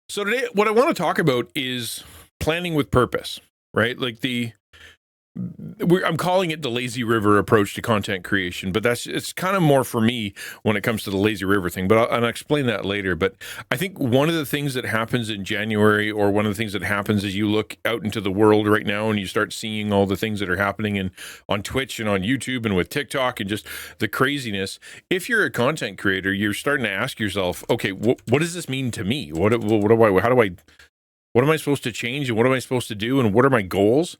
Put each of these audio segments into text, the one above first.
So today, what I want to talk about is planning with purpose, right? I'm calling it the lazy river approach to content creation, but it's kind of more for me when it comes to the lazy river thing. But I'll explain that later. But I think one of the things that happens in January, or one of the things that happens as you look out into the world right now and you start seeing all the things that are happening on Twitch and on YouTube and with TikTok and just the craziness. If you're a content creator, you're starting to ask yourself, okay, what does this mean to me? What am I supposed to change, and what am I supposed to do, and what are my goals?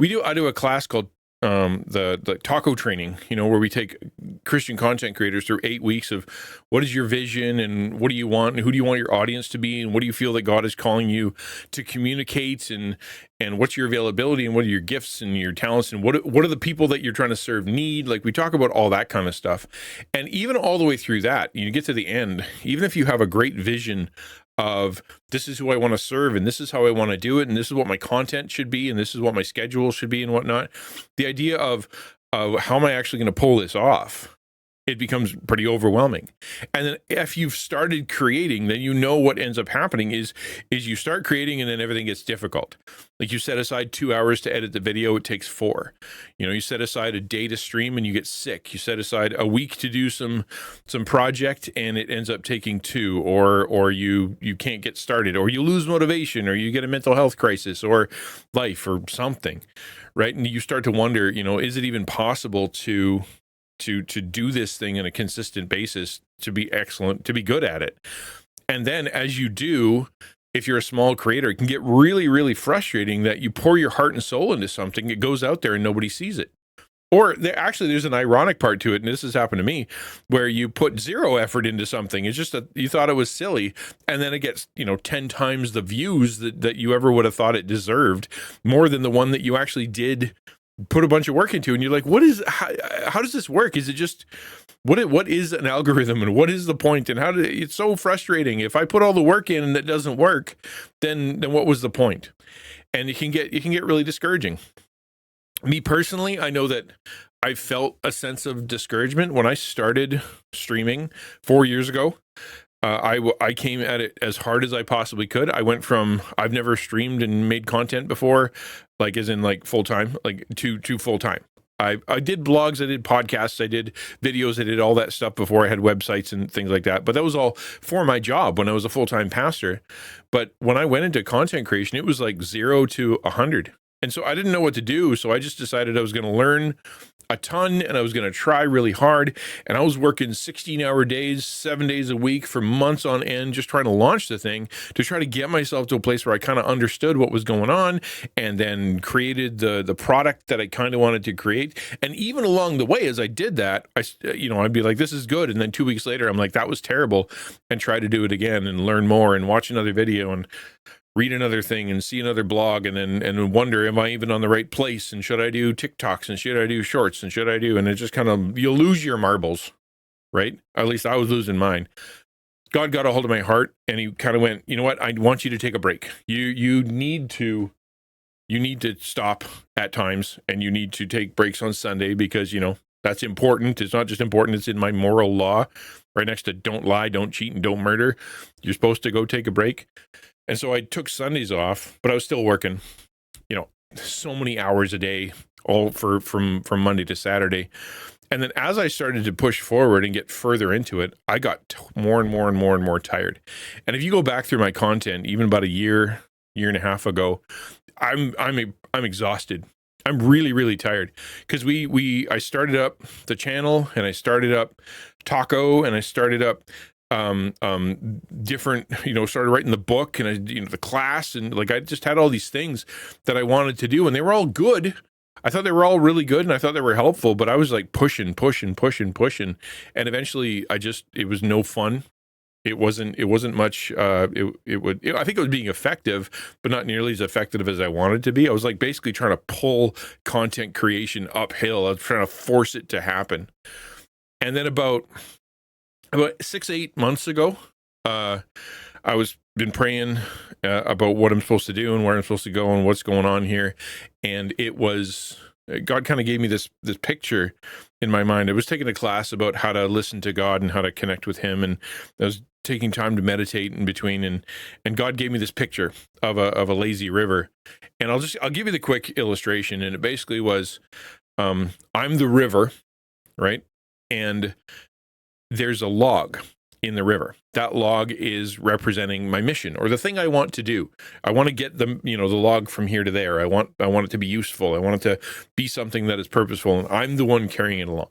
I do a class called the taco training, where we take Christian content creators through 8 weeks of what is your vision, and what do you want, and who do you want your audience to be, and what do you feel that God is calling you to communicate, and what's your availability, and what are your gifts and your talents, and what are the people that you're trying to serve need. Like, we talk about all that kind of stuff. And even all the way through that, you get to the end, even if you have a great vision of this is who I want to serve, and this is how I want to do it, and this is what my content should be, and this is what my schedule should be, and whatnot. The idea of how am I actually going to pull this off? It becomes pretty overwhelming. And then if you've started creating, then what ends up happening is you start creating, and then everything gets difficult. Like, you set aside 2 hours to edit the video, it takes 4. You set aside a day to stream and you get sick. You set aside a week to do some project and it ends up taking 2, or you can't get started, or you lose motivation, or you get a mental health crisis or life or something, right? And you start to wonder, is it even possible to do this thing on a consistent basis, to be excellent, to be good at it? And then as you do, if you're a small creator, it can get really, really frustrating that you pour your heart and soul into something, it goes out there and nobody sees it. Or there's an ironic part to it, and this has happened to me, where you put 0 effort into something. It's just that you thought it was silly, and then it gets 10 times the views that you ever would have thought it deserved, more than the one that you actually did put a bunch of work into. And you're like, how does this work? Is it just what is an algorithm, and what is the point, and it's so frustrating. If I put all the work in and it doesn't work, then what was the point? And it can get really discouraging. Me personally, I know that I felt a sense of discouragement when I started streaming 4 years ago. I came at it as hard as I possibly could. I went from I've never streamed and made content before, like as in like full time, like to full time. I did blogs, I did podcasts, I did videos, I did all that stuff before I had websites and things like that. But that was all for my job when I was a full-time pastor. But when I went into content creation, it was like 0 to 100. And so I didn't know what to do. So I just decided I was going to learn a ton, and I was going to try really hard. And I was working 16-hour days, 7 days a week for months on end, just trying to launch the thing, to try to get myself to a place where I kind of understood what was going on, and then created the product that I kind of wanted to create. And even along the way, as I did that, I'd be like, this is good. And then 2 weeks later, I'm like, that was terrible, and try to do it again and learn more and watch another video and read another thing and see another blog, and wonder, am I even on the right place? And should I do TikToks, and should I do shorts, and and it just kind of, you'll lose your marbles, right? At least I was losing mine. God got a hold of my heart, and he kind of went, you know what? I want you to take a break. You need to stop at times, and you need to take breaks on Sunday, because, that's important. It's not just important, it's in my moral law, right next to don't lie, don't cheat, and don't murder. You're supposed to go take a break. And so I took Sundays off, but I was still working, so many hours a day, all from Monday to Saturday. And then as I started to push forward and get further into it, I got more and more and more and more tired. And if you go back through my content, even about a year and a half ago, I'm exhausted. I'm really, really tired, because I started up the channel, and I started up Taco, and I started up different, started writing the book, and I, the class, and like, I just had all these things that I wanted to do, and they were all good. I thought they were all really good, and I thought they were helpful, but I was like pushing, and eventually it was no fun. It wasn't much, I think it was being effective, but not nearly as effective as I wanted to be. I was like basically trying to pull content creation uphill. I was trying to force it to happen. And then about 6-8 months ago, I was been praying about what I'm supposed to do and where I'm supposed to go and what's going on here. And it was, God kind of gave me this picture in my mind. I was taking a class about how to listen to God and how to connect with him. And I was taking time to meditate in between, and God gave me this picture of a lazy river. And I'll give you the quick illustration. And it basically was, I'm the river, right? And there's a log in the river. That log is representing my mission or the thing I want to do. I want to get the log from here to there. I want it to be useful. I want it to be something that is purposeful, and I'm the one carrying it along.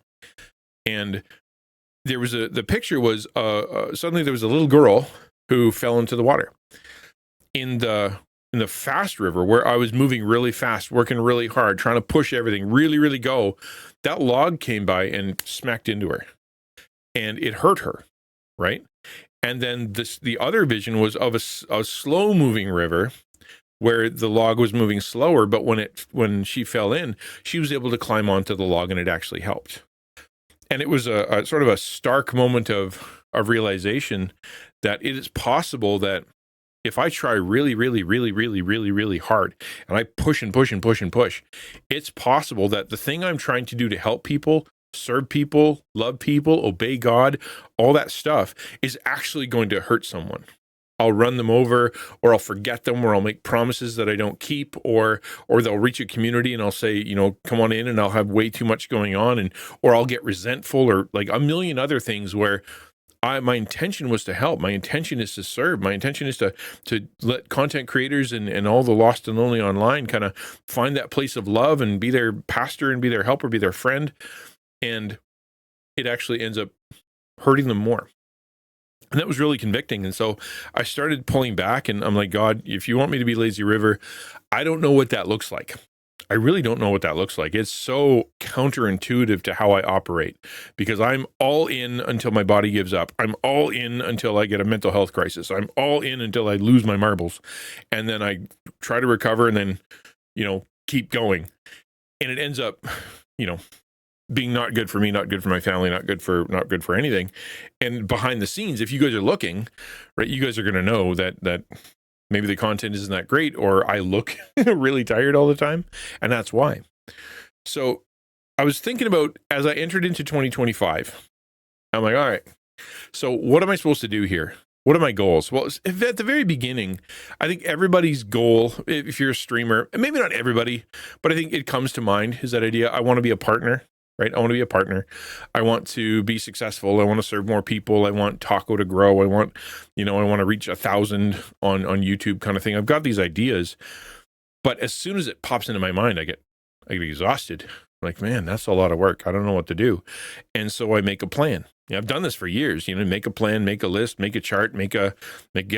And the picture was suddenly there was a little girl who fell into the water in the fast river, where I was moving really fast, working really hard, trying to push everything, really, really go. That log came by and smacked into her, and it hurt her, right? And then the other vision was of a slow moving river where the log was moving slower, but when she fell in, she was able to climb onto the log, and it actually helped. And it was a sort of a stark moment of realization that it is possible that if I try really, really, really, really, really, really hard, and I push and push and push and push, it's possible that the thing I'm trying to do to help people, serve people, love people, obey God, all that stuff is actually going to hurt someone. I'll run them over, or I'll forget them, or I'll make promises that I don't keep, or they'll reach a community and I'll say, come on in, and I'll have way too much going on, or I'll get resentful, or like a million other things where my intention was to help. My intention is to serve. My intention is to let content creators and all the lost and lonely online kind of find that place of love and be their pastor and be their helper, be their friend. And it actually ends up hurting them more. And that was really convicting. And so I started pulling back, and I'm like, God, if you want me to be lazy river, I don't know what that looks like. I really don't know what that looks like. It's so counterintuitive to how I operate, because I'm all in until my body gives up. I'm all in until I get a mental health crisis. I'm all in until I lose my marbles. And then I try to recover and then, keep going. And it ends up, being not good for me, not good for my family, not good for anything. And behind the scenes, if you guys are looking, right, you guys are going to know that maybe the content isn't that great, or I look really tired all the time, and that's why. So I was thinking about, as I entered into 2025, I'm like, all right, so what am I supposed to do here? What are my goals? Well, at the very beginning, I think everybody's goal, if you're a streamer, and maybe not everybody, but I think it comes to mind, is that idea, I want to be a partner. Right? I want to be a partner. I want to be successful. I want to serve more people. I want Taco to grow. I want to reach 1,000 on YouTube kind of thing. I've got these ideas, but as soon as it pops into my mind, I get exhausted. I'm like, man, that's a lot of work. I don't know what to do. And so I make a plan. I've done this for years, make a plan, make a list, make a chart, get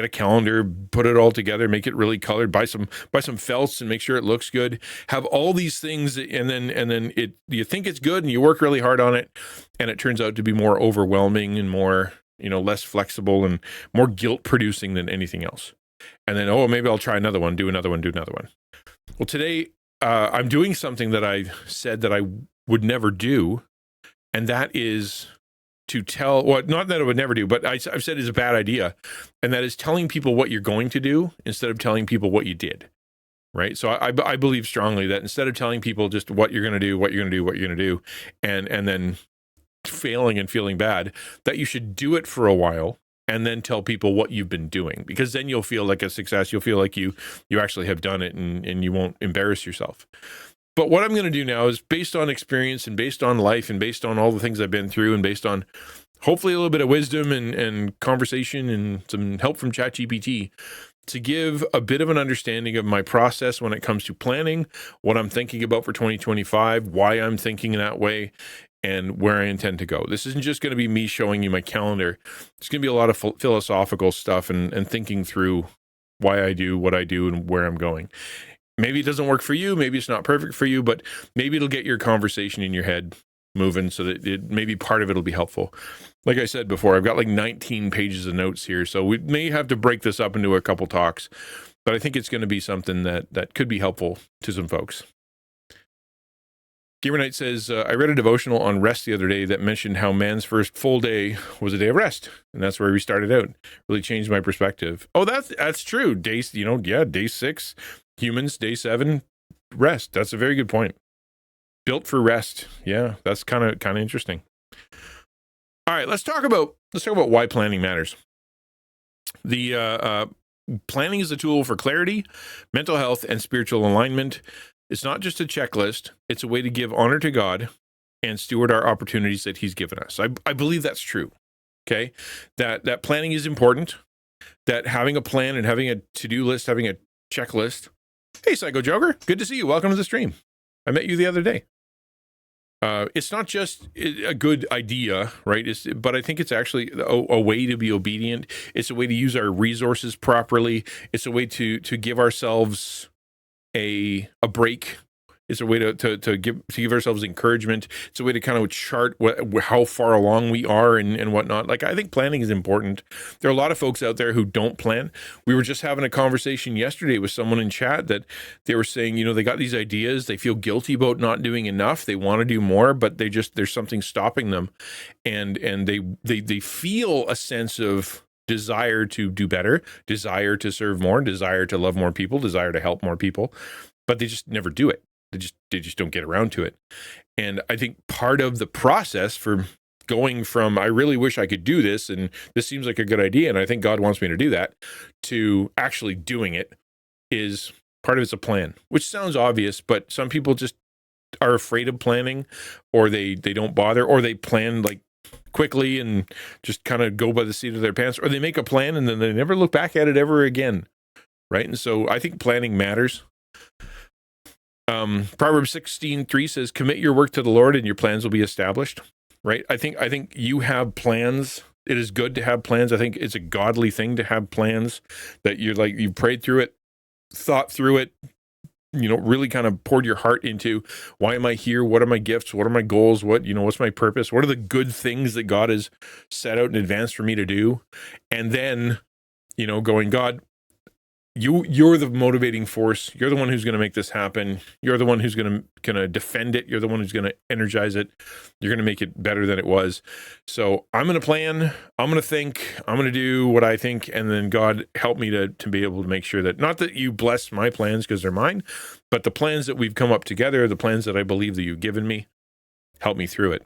a calendar, put it all together, make it really colored, buy some felts and make sure it looks good, have all these things. And then you think it's good and you work really hard on it. And it turns out to be more overwhelming and more, less flexible and more guilt producing than anything else. And then, maybe I'll try another one, do another one. Well, today I'm doing something that I said that I would never do. And that is to tell, not that I would never do, but I've said is a bad idea. And that is telling people what you're going to do instead of telling people what you did. Right. So I believe strongly that instead of telling people just what you're going to do, and then failing and feeling bad, that you should do it for a while and then tell people what you've been doing, because then you'll feel like a success. You'll feel like you actually have done it, and you won't embarrass yourself. But what I'm going to do now is based on experience and based on life and based on all the things I've been through and based on hopefully a little bit of wisdom and conversation and some help from ChatGPT, to give a bit of an understanding of my process when it comes to planning, what I'm thinking about for 2025, why I'm thinking that way, and where I intend to go. This isn't just going to be me showing you my calendar. It's going to be a lot of philosophical stuff and thinking through why I do what I do and where I'm going. Maybe it doesn't work for you. Maybe it's not perfect for you, but maybe it'll get your conversation in your head moving so that maybe part of it will be helpful. Like I said before, I've got like 19 pages of notes here, so we may have to break this up into a couple talks, but I think it's going to be something that could be helpful to some folks. Gamer Knight says, I read a devotional on rest the other day that mentioned how man's first full day was a day of rest. And that's where we started out. Really changed my perspective. Oh, that's true. Day 6, humans, day 7, rest. That's a very good point. Built for rest. Yeah, that's kind of interesting. All right, let's talk about why planning matters. The planning is a tool for clarity, mental health, and spiritual alignment. It's not just a checklist. It's a way to give honor to God and steward our opportunities that he's given us. I believe that's true. Okay. That planning is important, that having a plan and having a to-do list, having a checklist. Hey, Psycho Joker, good to see you. Welcome to the stream. I met you the other day. It's not just a good idea, right? But I think it's actually a way to be obedient. It's a way to use our resources properly. It's a way to give ourselves a break. It's a way to give ourselves encouragement. It's a way to kind of chart how far along we are and whatnot. Like, I think planning is important. There are a lot of folks out there who don't plan. We were just having a conversation yesterday with someone in chat that they were saying, they got these ideas. They feel guilty about not doing enough. They want to do more, but there's something stopping them. And they feel a sense of desire to do better, desire to serve more, desire to love more people, desire to help more people, but they just never do it. They just don't get around to it. And I think part of the process for going from, I really wish I could do this, and this seems like a good idea, and I think God wants me to do that, to actually doing it, is part of it's a plan, which sounds obvious, but some people just are afraid of planning, or they don't bother, or they plan like quickly and just kind of go by the seat of their pants, or they make a plan and then they never look back at it ever again, right? And so I think planning matters. Proverbs 16:3 says, "Commit your work to the Lord, and your plans will be established." Right? I think you have plans. It is good to have plans. I think it's a godly thing to have plans that you've prayed through it, thought through it, really kind of poured your heart into. Why am I here? What are my gifts? What are my goals? What's my purpose? What are the good things that God has set out in advance for me to do? And then, going, God, you're the motivating force. You're the one who's going to make this happen. You're the one who's going to defend it. You're the one who's going to energize it. You're going to make it better than it was. So I'm going to plan. I'm going to think. I'm going to do what I think. And then God, help me to be able to make sure that, not that you bless my plans because they're mine, but the plans that we've come up together, the plans that I believe that you've given me, help me through it.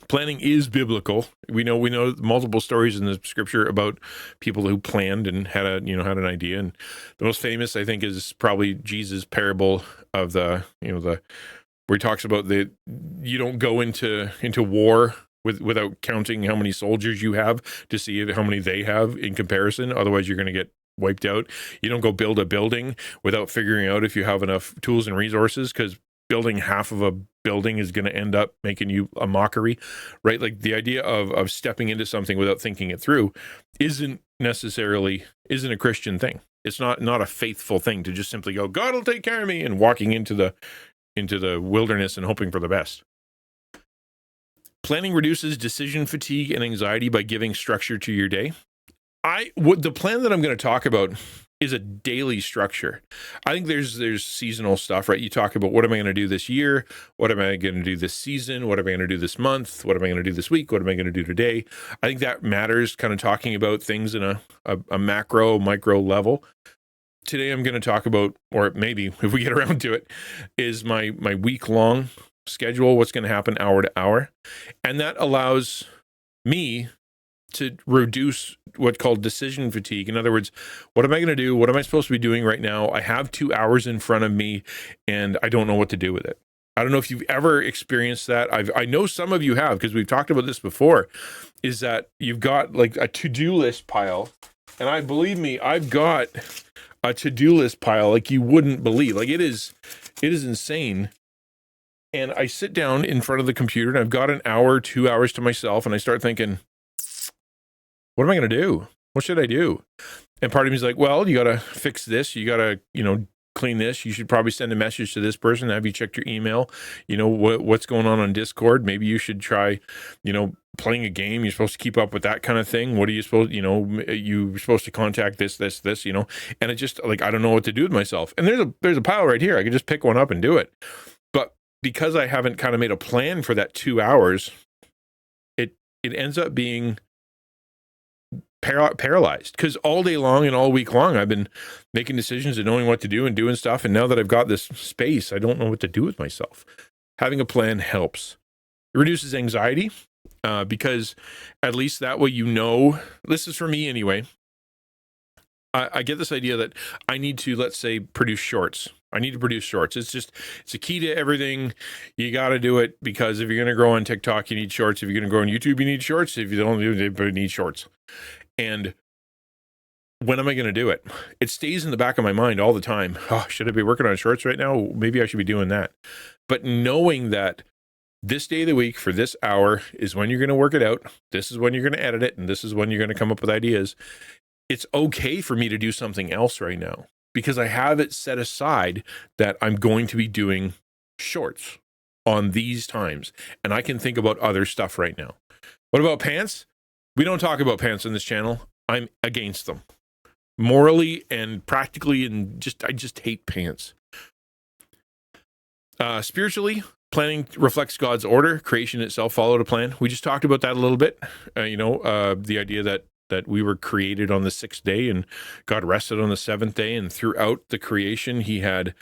Planning is biblical. We know multiple stories in the scripture about people who planned and had an idea. And the most famous, I think, is probably Jesus' parable of the where he talks about you don't go into war without counting how many soldiers you have to see how many they have in comparison. Otherwise, you're going to get wiped out. You don't go build a building without figuring out if you have enough tools and resources, because building half of a building is going to end up making you a mockery, right? Like, the idea of stepping into something without thinking it through isn't a Christian thing. It's not a faithful thing to just simply go, God will take care of me, and walking into the wilderness and hoping for the best. Planning reduces decision fatigue and anxiety by giving structure to your day. The plan that I'm going to talk about is a daily structure. I think there's seasonal stuff, right? You talk about, what am I going to do this year? What am I going to do this season? What am I going to do this month? What am I going to do this week? What am I going to do today? I think that matters, kind of talking about things in a macro, micro level. Today I'm going to talk about, or maybe if we get around to it, is my week-long schedule, what's going to happen hour to hour. And that allows me to reduce what's called decision fatigue. In other words, what am I going to do? What am I supposed to be doing right now? I have 2 hours in front of me and I don't know what to do with it. I don't know if you've ever experienced that. I know some of you have, because we've talked about this before, is that you've got like a to-do list pile. And believe me, I've got a to-do list pile like you wouldn't believe. Like, it is insane. And I sit down in front of the computer and I've got an hour, 2 hours to myself, and I start thinking, what am I going to do? What should I do? And part of me is like, well, you got to fix this. You got to, clean this. You should probably send a message to this person. Have you checked your email? What's going on Discord? Maybe you should try, playing a game. You're supposed to keep up with that kind of thing. What are you supposed, you're supposed to contact this, and it just, like, I don't know what to do with myself. And there's a pile right here. I could just pick one up and do it. But because I haven't kind of made a plan for that 2 hours, it ends up being paralyzed, because all day long and all week long I've been making decisions and knowing what to do and doing stuff, and now that I've got this space, I don't know what to do with myself. Having a plan helps. It reduces anxiety. because at least that way, this is for me anyway. I get this idea that I need to, let's say, produce shorts. I need to produce shorts. It's a key to everything. You got to do it because if you're going to grow on TikTok, you need shorts. If you're going to grow on YouTube, you need shorts. If you don't do it, you need shorts. And when am I going to do it? It stays in the back of my mind all the time. Oh, should I be working on shorts right now? Maybe I should be doing that. But knowing that this day of the week for this hour is when you're going to work it out. This is when you're going to edit it. And this is when you're going to come up with ideas. It's okay for me to do something else right now because I have it set aside that I'm going to be doing shorts on these times. And I can think about other stuff right now. What about pants? We don't talk about pants on this channel. I'm against them. Morally and practically, and I just hate pants. Spiritually, planning reflects God's order. Creation itself followed a plan. We just talked about that a little bit. The idea that we were created on the sixth day and God rested on the seventh day. And throughout the creation, he had,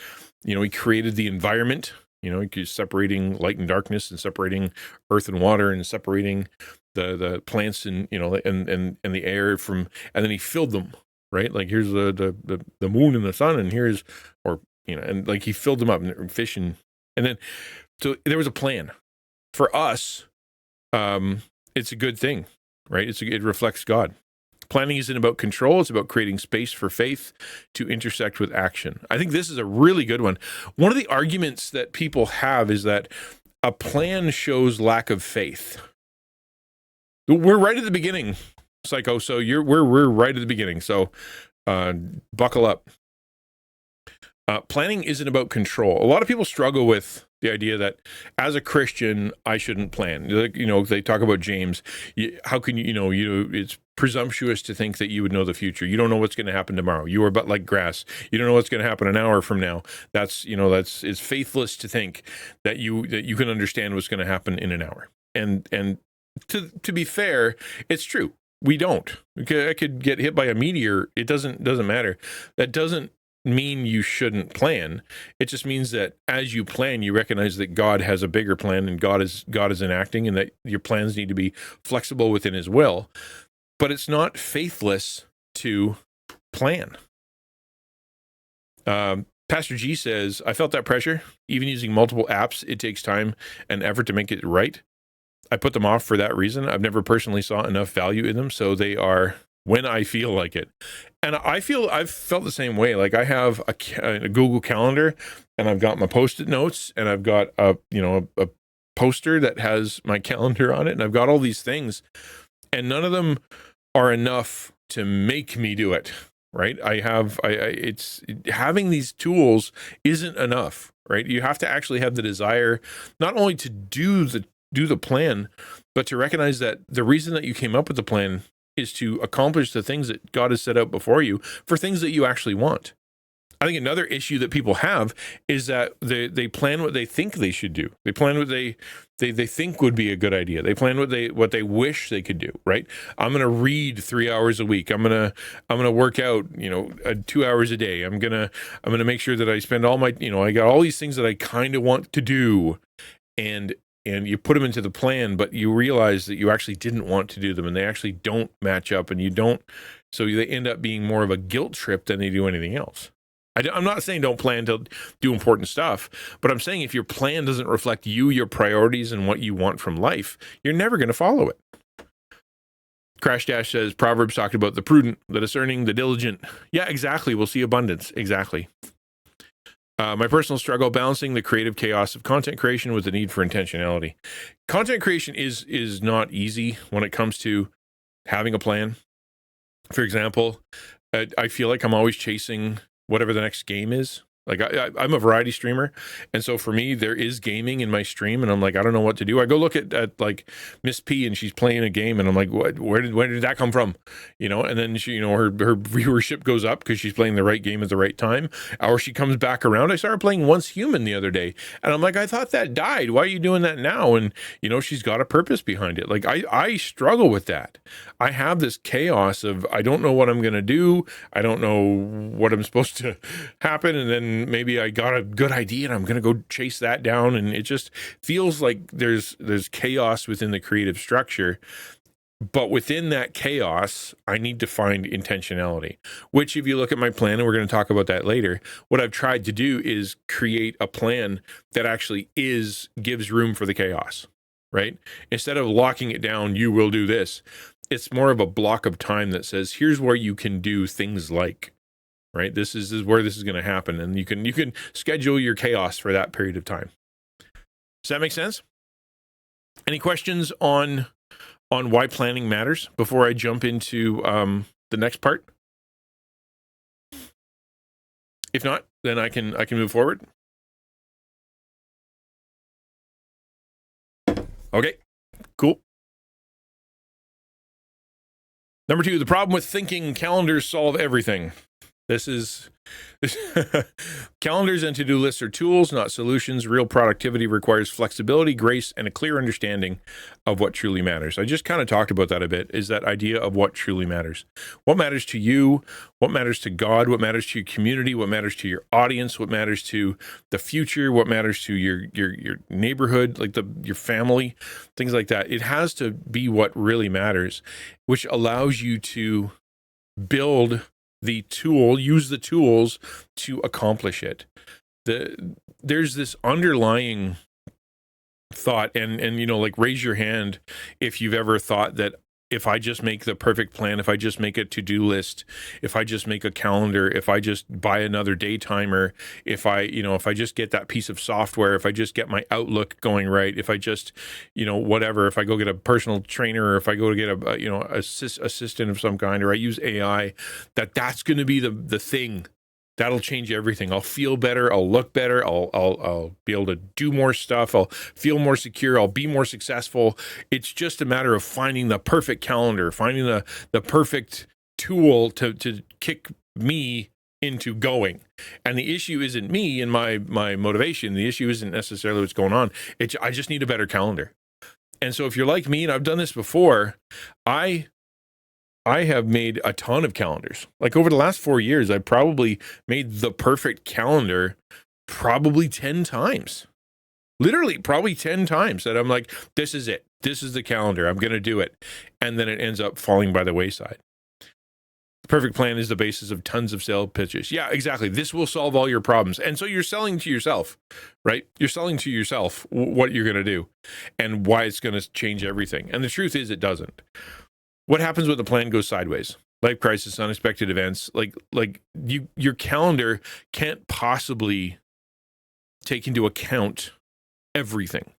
he created the environment, he's separating light and darkness and separating earth and water and separating the plants and, and the air from, and then he filled them, right? Like here's the moon and the sun and here's, and like he filled them up and fish and then, so there was a plan for us. It's a good thing, right? It reflects God. Planning isn't about control. It's about creating space for faith to intersect with action. I think this is a really good one. One of the arguments that people have is that a plan shows lack of faith. We're right at the beginning, Psycho. So we're right at the beginning. So buckle up. Planning isn't about control. A lot of people struggle with the idea that as a Christian, I shouldn't plan. They talk about James. How can it's presumptuous to think that you would know the future. You don't know what's going to happen tomorrow. You are but like grass. You don't know what's going to happen an hour from now. It's faithless to think that you can understand what's going to happen in an hour. And to be fair, it's true. We don't. I could get hit by a meteor. It doesn't matter. That doesn't mean you shouldn't plan. It just means that as you plan, you recognize that God has a bigger plan and God is enacting, and that your plans need to be flexible within his will. But it's not faithless to plan. Pastor G says, I felt that pressure. Even using multiple apps, it takes time and effort to make it right. I put them off for that reason. I've never personally saw enough value in them, so they are when I feel like it. And I've felt the same way. Like I have a Google Calendar, and I've got my Post-it notes, and I've got a poster that has my calendar on it, and I've got all these things, and none of them are enough to make me do it. Right? It's having these tools isn't enough. Right? You have to actually have the desire, not only to do the plan, but to recognize that the reason that you came up with the plan is to accomplish the things that God has set out before you for things that you actually want. I think another issue that people have is that they plan what they think they should do. They plan what they think would be a good idea. They plan what they wish they could do, right? I'm going to read 3 hours a week. I'm going to work out, 2 hours a day. I'm going to make sure that I spend all my, I got all these things that I kind of want to do, and you put them into the plan, but you realize that you actually didn't want to do them, and they actually don't match up, and so they end up being more of a guilt trip than they do anything else. I'm not saying don't plan to do important stuff, but I'm saying if your plan doesn't reflect you, your priorities, and what you want from life, you're never going to follow it. Crash Dash says, Proverbs talked about the prudent, the discerning, the diligent. Yeah, exactly. We'll see abundance. Exactly. My personal struggle, balancing the creative chaos of content creation with the need for intentionality. Content creation is not easy when it comes to having a plan. For example, I feel like I'm always chasing whatever the next game is. Like I'm a variety streamer, and so for me, there is gaming in my stream, and I'm like, I don't know what to do. I go look at like Miss P, and she's playing a game, and I'm like, what? Where did that come from? And then she, her viewership goes up because she's playing the right game at the right time, or she comes back around. I started playing Once Human the other day, and I'm like, I thought that died. Why are you doing that now? And she's got a purpose behind it. Like I struggle with that. I have this chaos of I don't know what I'm gonna do. I don't know what I'm supposed to happen, and then and maybe I got a good idea and I'm going to go chase that down. And it just feels like there's chaos within the creative structure. But within that chaos, I need to find intentionality, which if you look at my plan, and we're going to talk about that later, what I've tried to do is create a plan that actually gives room for the chaos, right? Instead of locking it down, you will do this. It's more of a block of time that says, here's where you can do things like, right? This is where this is going to happen. And you can schedule your chaos for that period of time. Does that make sense? Any questions on why planning matters before I jump into the next part? If not, then I can move forward. Okay, cool. Number 2, the problem with thinking calendars solve everything. This is calendars and to-do lists are tools, not solutions. Real productivity requires flexibility, grace, and a clear understanding of what truly matters. I just kind of talked about that a bit, is that idea of what truly matters. What matters to you? What matters to God? What matters to your community? What matters to your audience? What matters to the future? What matters to your neighborhood, like your family, things like that. It has to be what really matters, which allows you to build use the tools to accomplish it. There's this underlying thought, and like, raise your hand if you've ever thought that if I just make the perfect plan, if I just make a to-do list, if I just make a calendar, if I just buy another day timer, if I just get that piece of software, if I just get my Outlook going right, if I just, whatever, if I go get a personal trainer, or if I go to get a assistant of some kind, or I use AI, that's going to be the thing that'll change everything. I'll feel better. I'll look better. I'll be able to do more stuff. I'll feel more secure. I'll be more successful. It's just a matter of finding the perfect calendar, finding the perfect tool to kick me into going. And the issue isn't me and my motivation. The issue isn't necessarily what's going on. I just need a better calendar. And so if you're like me, and I've done this before, I have made a ton of calendars. Like, over the last 4 years, I probably made the perfect calendar probably 10 times. Literally, probably 10 times that I'm like, this is it. This is the calendar. I'm going to do it. And then it ends up falling by the wayside. The perfect plan is the basis of tons of sales pitches. Yeah, exactly. This will solve all your problems. And so you're selling to yourself, right? You're selling to yourself what you're going to do and why it's going to change everything. And the truth is, it doesn't. What happens when the plan goes sideways? Life crisis, unexpected events. Like your calendar can't possibly take into account everything,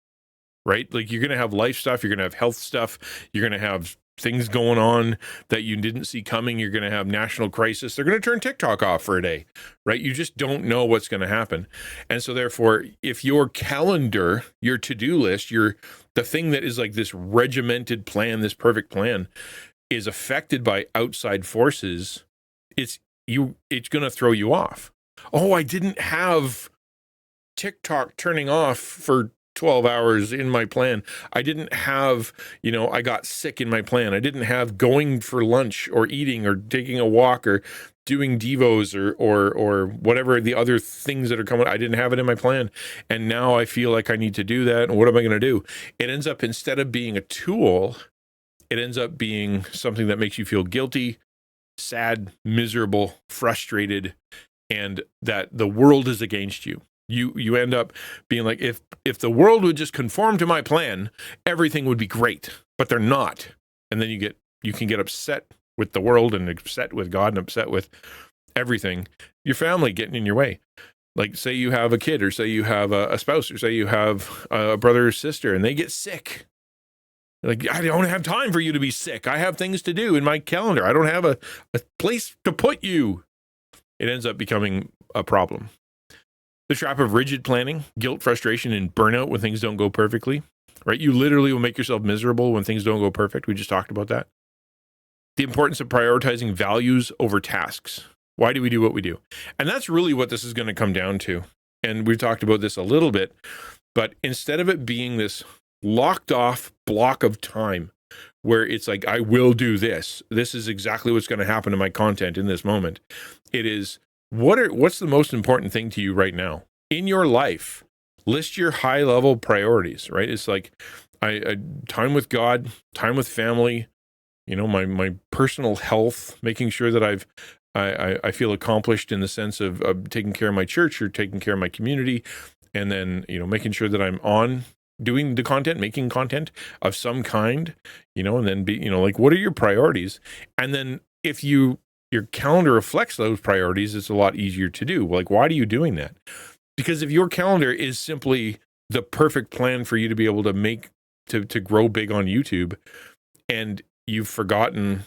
right? Like, you're going to have life stuff, you're going to have health stuff, you're going to have things going on that you didn't see coming. You're going to have national crisis. They're going to turn TikTok off for a day, right? You just don't know what's going to happen. And so therefore, if your calendar, your to-do list, the thing that is like this regimented plan, this perfect plan, is affected by outside forces, it's going to throw you off. Oh, I didn't have TikTok turning off for 12 hours in my plan. I didn't have, I got sick in my plan. I didn't have going for lunch or eating or taking a walk or doing devos or whatever the other things that are coming. I didn't have it in my plan. And now I feel like I need to do that. And what am I going to do? It ends up, instead of being a tool, it ends up being something that makes you feel guilty, sad, miserable, frustrated, and that the world is against you. You end up being like, if the world would just conform to my plan, everything would be great, but they're not. And then you can get upset with the world and upset with God and upset with everything. Your family getting in your way. Like, say you have a kid, or say you have a spouse, or say you have a brother or sister, and they get sick. Like, I don't have time for you to be sick. I have things to do in my calendar. I don't have a place to put you. It ends up becoming a problem. The trap of rigid planning, guilt, frustration, and burnout when things don't go perfectly, right? You literally will make yourself miserable when things don't go perfect. We just talked about that. The importance of prioritizing values over tasks. Why do we do what we do? And that's really what this is going to come down to. And we've talked about this a little bit, but instead of it being this locked off block of time where it's like, I will do this. This is exactly what's going to happen to my content in this moment. It is, what's the most important thing to you right now in your life? List your high level priorities, right? It's like I time with God, time with family, my personal health, making sure that I feel accomplished in the sense of taking care of my church or taking care of my community, and then making sure that I'm on doing the content, making content of some kind, and then like, what are your priorities? And then if your calendar reflects those priorities, it's a lot easier to do. Like, why are you doing that? Because if your calendar is simply the perfect plan for you to be able to grow big on YouTube, and you've forgotten,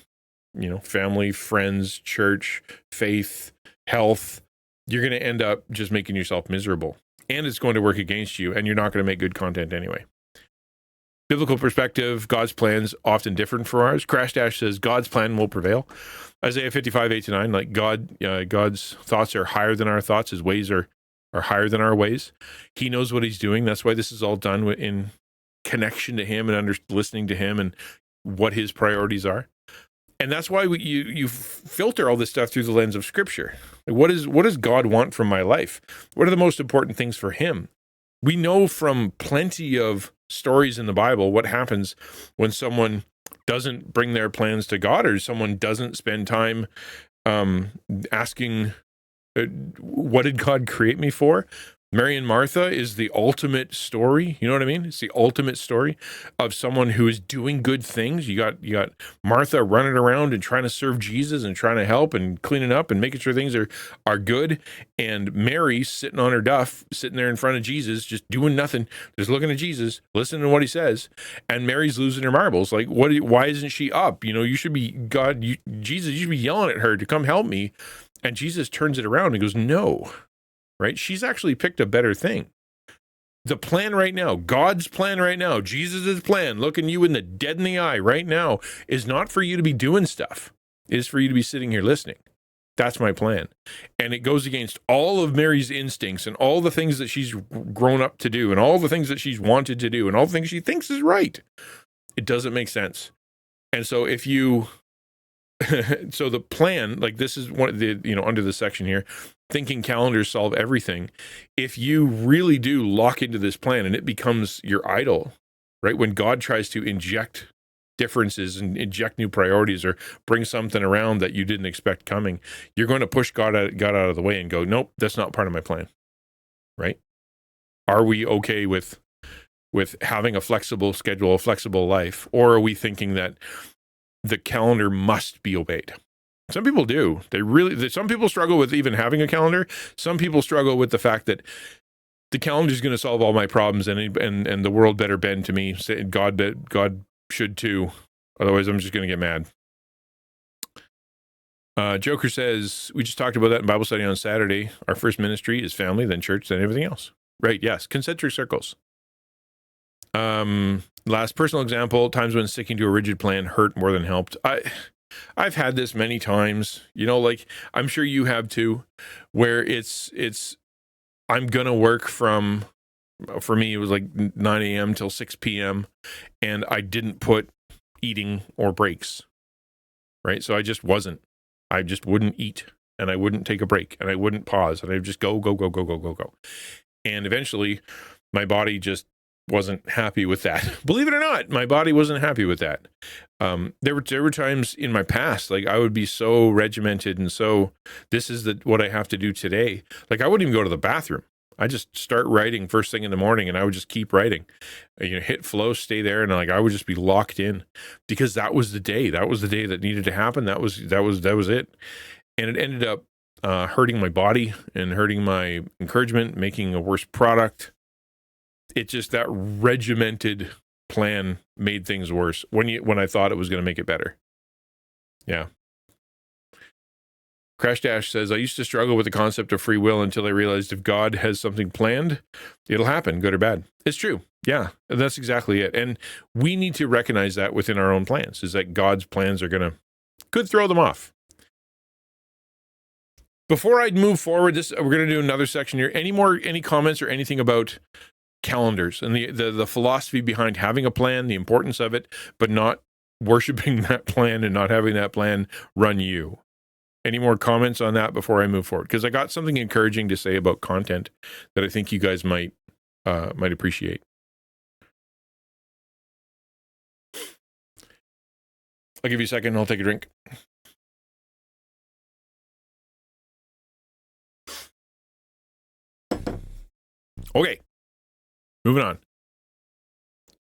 family, friends, church, faith, health, you're going to end up just making yourself miserable. And it's going to work against you, and you're not going to make good content anyway. Biblical perspective, God's plan's often different from ours. Crash Dash says God's plan will prevail. Isaiah 55, 8-9, like God's thoughts are higher than our thoughts. His ways are higher than our ways. He knows what he's doing. That's why this is all done in connection to him and listening to him and what his priorities are. And that's why you filter all this stuff through the lens of Scripture. Like, what does God want from my life? What are the most important things for him? We know from plenty of stories in the Bible what happens when someone doesn't bring their plans to God, or someone doesn't spend time asking, what did God create me for? Mary and Martha is the ultimate story. You know what I mean? It's the ultimate story of someone who is doing good things. You got Martha running around and trying to serve Jesus and trying to help and cleaning up and making sure things are good. And Mary sitting on her duff, sitting there in front of Jesus, just doing nothing, just looking at Jesus, listening to what he says. And Mary's losing her marbles. Like, why isn't she up? You should be Jesus, you should be yelling at her to come help me. And Jesus turns it around and goes, no. Right? She's actually picked a better thing. The plan right now, God's plan right now, Jesus' plan, looking you in the dead in the eye right now, is not for you to be doing stuff. It is for you to be sitting here listening. That's my plan. And it goes against all of Mary's instincts and all the things that she's grown up to do and all the things that she's wanted to do and all the things she thinks is right. It doesn't make sense. And so if you... so the plan, like, this is one of the, under the section here, thinking calendars solve everything. If you really do lock into this plan and it becomes your idol, right? When God tries to inject differences and inject new priorities or bring something around that you didn't expect coming, you're going to push God out of the way and go, nope, that's not part of my plan, right? Are we okay with having a flexible schedule, a flexible life? Or are we thinking that the calendar must be obeyed? Some people do. Some people struggle with even having a calendar. Some people struggle with the fact that the calendar is going to solve all my problems, and the world better bend to me. God should too. Otherwise, I'm just going to get mad. Joker says, we just talked about that in Bible study on Saturday. Our first ministry is family, then church, then everything else. Right, yes. Concentric circles. Last personal example, times when sticking to a rigid plan hurt more than helped. I've had this many times, like I'm sure you have too, where it's I'm going to work for me, it was like 9 a.m. till 6 p.m. and I didn't put eating or breaks, right? So I just wouldn't eat, and I wouldn't take a break, and I wouldn't pause, and I would just go. And eventually my body just wasn't happy with that. Believe it or not, my body wasn't happy with that. There were times in my past, like I would be so regimented and so this is what I have to do today. Like I wouldn't even go to the bathroom. I just start writing first thing in the morning, and I would just keep writing. Hit flow, stay there, and like I would just be locked in because that was the day. That was the day that needed to happen. That was it. And it ended up hurting my body and hurting my encouragement, making a worse product. It's just that regimented plan made things worse when I thought it was going to make it better. Yeah. Crash Dash says, I used to struggle with the concept of free will until I realized if God has something planned, it'll happen, good or bad. It's true. Yeah, that's exactly it. And we need to recognize that within our own plans, is that God's plans could throw them off. Before I move forward, we're going to do another section here. Any comments or anything about calendars and the philosophy behind having a plan, the importance of it, but not worshiping that plan and not having that plan run you? Any more comments on that before I move forward? Because I got something encouraging to say about content that I think you guys might appreciate. I'll give you a second. I'll take a drink. Okay, moving on.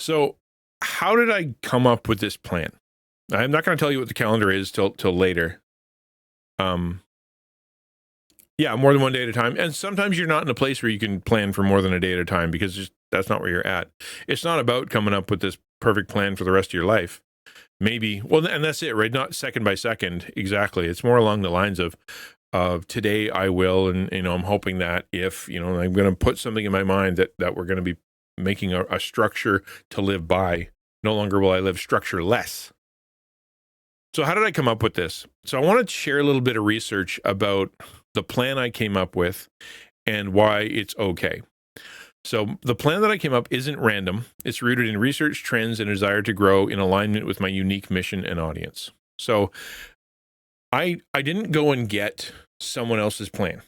So, how did I come up with this plan? I'm not going to tell you what the calendar is till later. Yeah, more than one day at a time. And sometimes you're not in a place where you can plan for more than a day at a time because that's not where you're at. It's not about coming up with this perfect plan for the rest of your life. Maybe, well, and that's it, right? Not second by second, exactly. It's more along the lines of today I will, and I'm hoping that if I'm going to put something in my mind that we're going to be making a structure to live by. No longer will I live structureless. So how did I come up with this? So I wanted to share a little bit of research about the plan I came up with and why it's okay. So the plan that I came up isn't random. It's rooted in research, trends, and a desire to grow in alignment with my unique mission and audience. So I didn't go and get someone else's plan.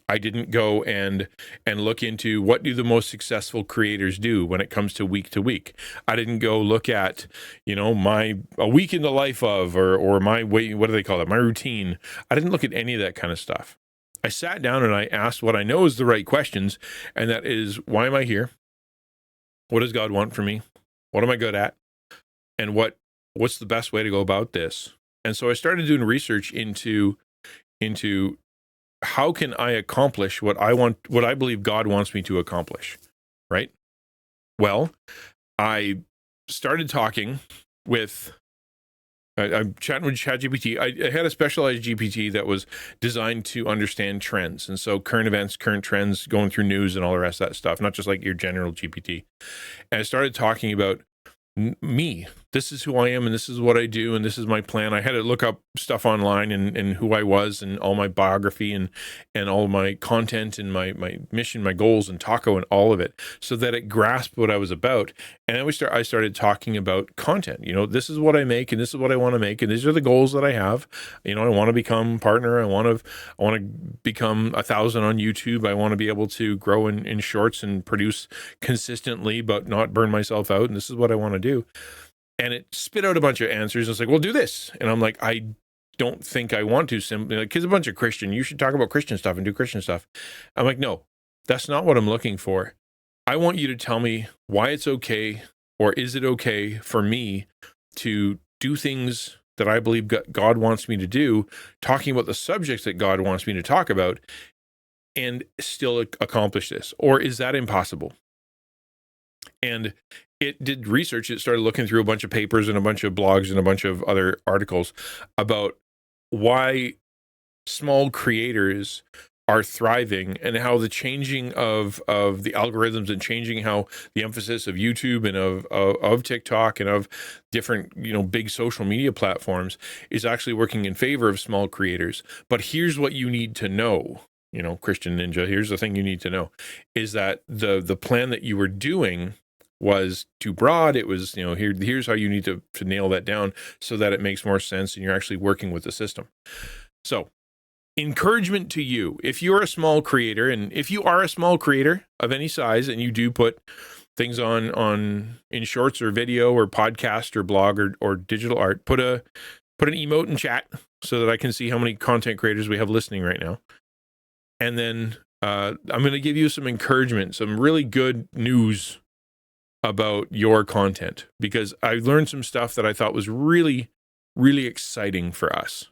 I didn't go and look into what do the most successful creators do when it comes to week. I didn't go look at, a week in the life of, or my way, what do they call it? My routine. I didn't look at any of that kind of stuff. I sat down and I asked what I know is the right questions. And that is, why am I here? What does God want from me? What am I good at? And what's the best way to go about this? And so I started doing research into how can I accomplish what I believe God wants me to accomplish, right? Well, I started talking with, I'm chatting with ChatGPT. I had a specialized GPT that was designed to understand trends. And so current events, current trends, going through news and all the rest of that stuff, not just like your general GPT. And I started talking about me. This is who I am, and this is what I do, and this is my plan. I had to look up stuff online and who I was and all my biography and all my content and my mission, my goals, and Taco and all of it, so that it grasped what I was about. And then I started talking about content. This is what I make, and this is what I want to make, and these are the goals that I have. I want to become partner. I want to become 1,000 on YouTube. I want to be able to grow in shorts and produce consistently, but not burn myself out. And this is what I want to do. And it spit out a bunch of answers. It's like, well, do this. And I'm like, I don't think I want to simply, like, because a bunch of Christian, you should talk about Christian stuff and do Christian stuff. I'm like, no, that's not what I'm looking for. I want you to tell me why it's okay, or is it okay for me to do things that I believe God wants me to do, talking about the subjects that God wants me to talk about, and still accomplish this? Or is that impossible? And it did research. It started looking through a bunch of papers and a bunch of blogs and a bunch of other articles about why small creators are thriving and how the changing of the algorithms and changing how the emphasis of YouTube and of TikTok and of different, big social media platforms is actually working in favor of small creators. But here's what you need to know, Christian Ninja, here's the thing you need to know, is that the plan that you were doing was too broad. It was, here's how you need to nail that down so that it makes more sense and you're actually working with the system. So, encouragement to you, if you're a small creator, and if you are a small creator of any size and you do put things on in shorts or video or podcast or blog or digital art, put an emote in chat so that I can see how many content creators we have listening right now. And then I'm going to give you some encouragement, some really good news about your content, because I learned some stuff that I thought was really, really exciting for us.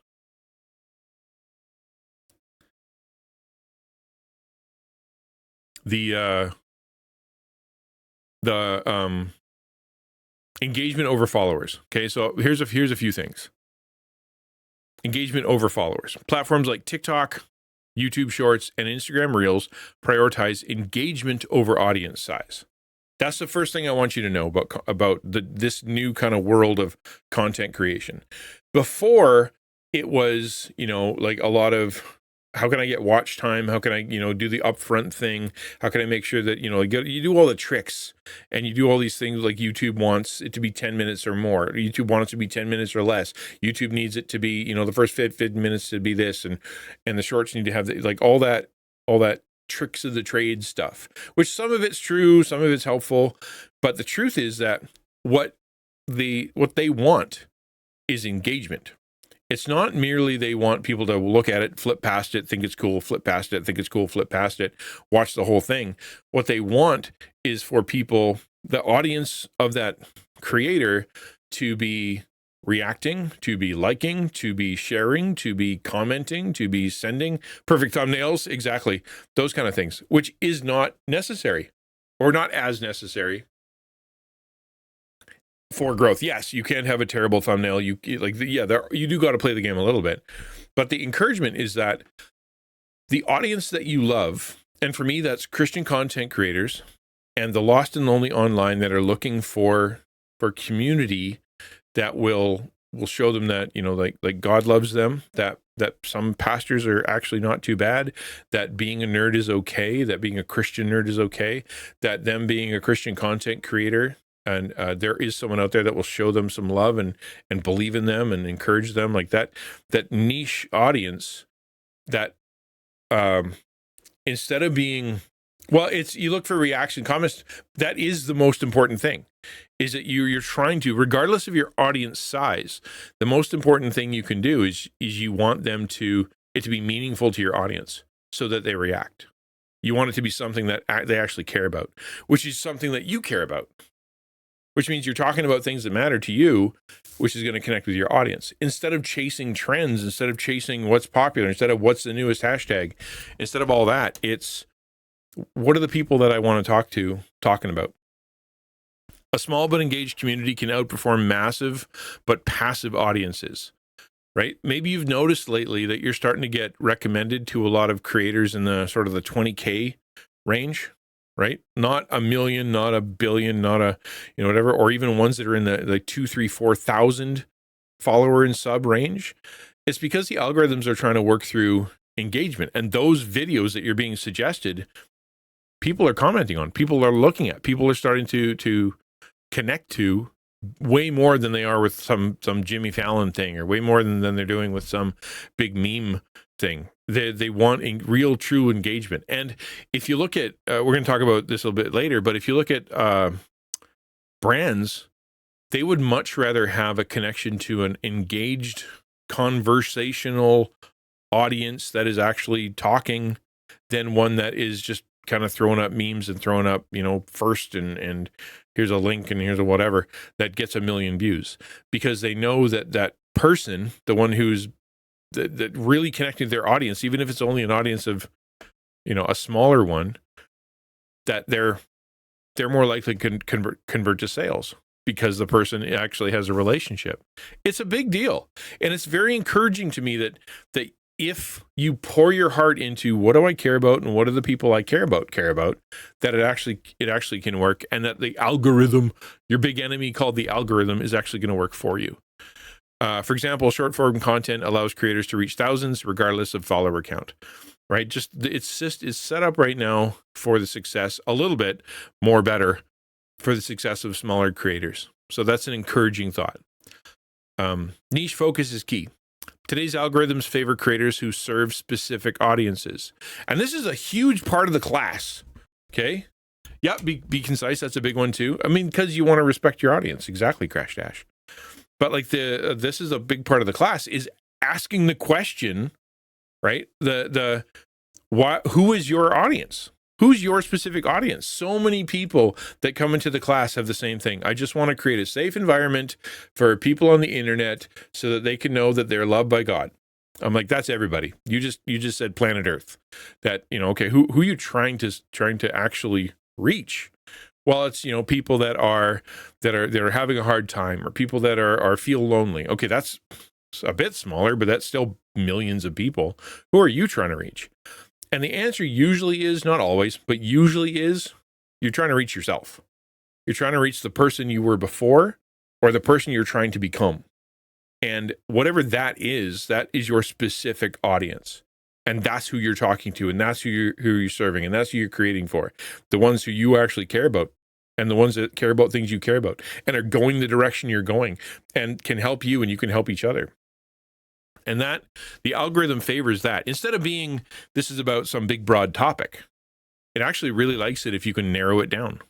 The engagement over followers. Okay, so here's a few things. Engagement over followers. Platforms like TikTok, YouTube Shorts, and Instagram Reels prioritize engagement over audience size. That's the first thing I want you to know about this new kind of world of content creation. Before, it was, like a lot of how can I get watch time? How can I, do the upfront thing? How can I make sure that, you do all the tricks and you do all these things like YouTube wants it to be 10 minutes or more. YouTube wants it to be 10 minutes or less. YouTube needs it to be, the first 15 minutes to be this, and the shorts need to have like all that tricks of the trade stuff, which some of it's true, some of it's helpful. But the truth is that what they want is engagement. It's not merely they want people to look at it, flip past it, think it's cool, flip past it, think it's cool, flip past it, watch the whole thing. What they want is for people, the audience of that creator, to be reacting, to be liking, to be sharing, to be commenting, to be sending perfect thumbnails, exactly, those kind of things, which is not necessary or not as necessary for growth. Yes, you can have a terrible thumbnail. You do got to play the game a little bit, but the encouragement is that the audience that you love, and for me, that's Christian content creators and the lost and lonely online that are looking for community that will show them that, like God loves them, that some pastors are actually not too bad, that being a nerd is okay, that being a Christian nerd is okay, that them being a Christian content creator, and there is someone out there that will show them some love and believe in them and encourage them, like that niche audience that instead of being, it's, you look for reaction comments. That is the most important thing, is that you're trying to, regardless of your audience size, the most important thing you can do is you want it to be meaningful to your audience so that they react. You want it to be something that they actually care about, which is something that you care about, which means you're talking about things that matter to you, which is going to connect with your audience. Instead of chasing trends, instead of chasing what's popular, instead of what's the newest hashtag, instead of all that, it's what are the people that I want to talk to talking about? A small but engaged community can outperform massive but passive audiences, right? Maybe you've noticed lately that you're starting to get recommended to a lot of creators in the sort of the 20K range, right? Not a million, not a billion, not a, whatever, or even ones that are in the 2, 3, 4,000 follower and sub range. It's because the algorithms are trying to work through engagement, and those videos that you're being suggested, people are commenting on, people are looking at, people are starting to connect to way more than they are with some Jimmy Fallon thing, or way more than they're doing with some big meme thing. They want real, true engagement. And if you look at, we're going to talk about this a little bit later, but if you look at brands, they would much rather have a connection to an engaged, conversational audience that is actually talking than one that is just kind of throwing up memes and throwing up, first and here's a link and here's a whatever that gets 1 million views, because they know that person, the one who's that really connecting to their audience, even if it's only an audience of, a smaller one, that they're more likely to convert to sales because the person actually has a relationship. It's a big deal. And it's very encouraging to me that if you pour your heart into what do I care about and what do the people I care about, that it actually can work, and that the algorithm, your big enemy called the algorithm, is actually going to work for you. For example, short form content allows creators to reach thousands regardless of follower count, right? It's set up right now for the success, a little bit more better for the success of smaller creators. So that's an encouraging thought. Niche focus is key. Today's algorithms favor creators who serve specific audiences. And this is a huge part of the class. Okay. Yeah. Be concise. That's a big one too. I mean, because you want to respect your audience. Exactly. Crash Dash. But like this is a big part of the class, is asking the question, right? Who is your audience? Who's your specific audience? So many people that come into the class have the same thing. I just want to create a safe environment for people on the internet so that they can know that they're loved by God. I'm like, that's everybody. You just said planet Earth. That, okay, who are you trying to actually reach? Well, it's, people that are having a hard time, or people that are feel lonely. Okay, that's a bit smaller, but that's still millions of people. Who are you trying to reach? And the answer usually is, not always, but usually is, you're trying to reach yourself. You're trying to reach the person you were before, or the person you're trying to become. And whatever that is your specific audience. And that's who you're talking to, and that's who you're serving, and that's who you're creating for. The ones who you actually care about, and the ones that care about things you care about, and are going the direction you're going, and can help you, and you can help each other. And that the algorithm favors that. Instead of being, this is about some big broad topic, it actually really likes it if you can narrow it down.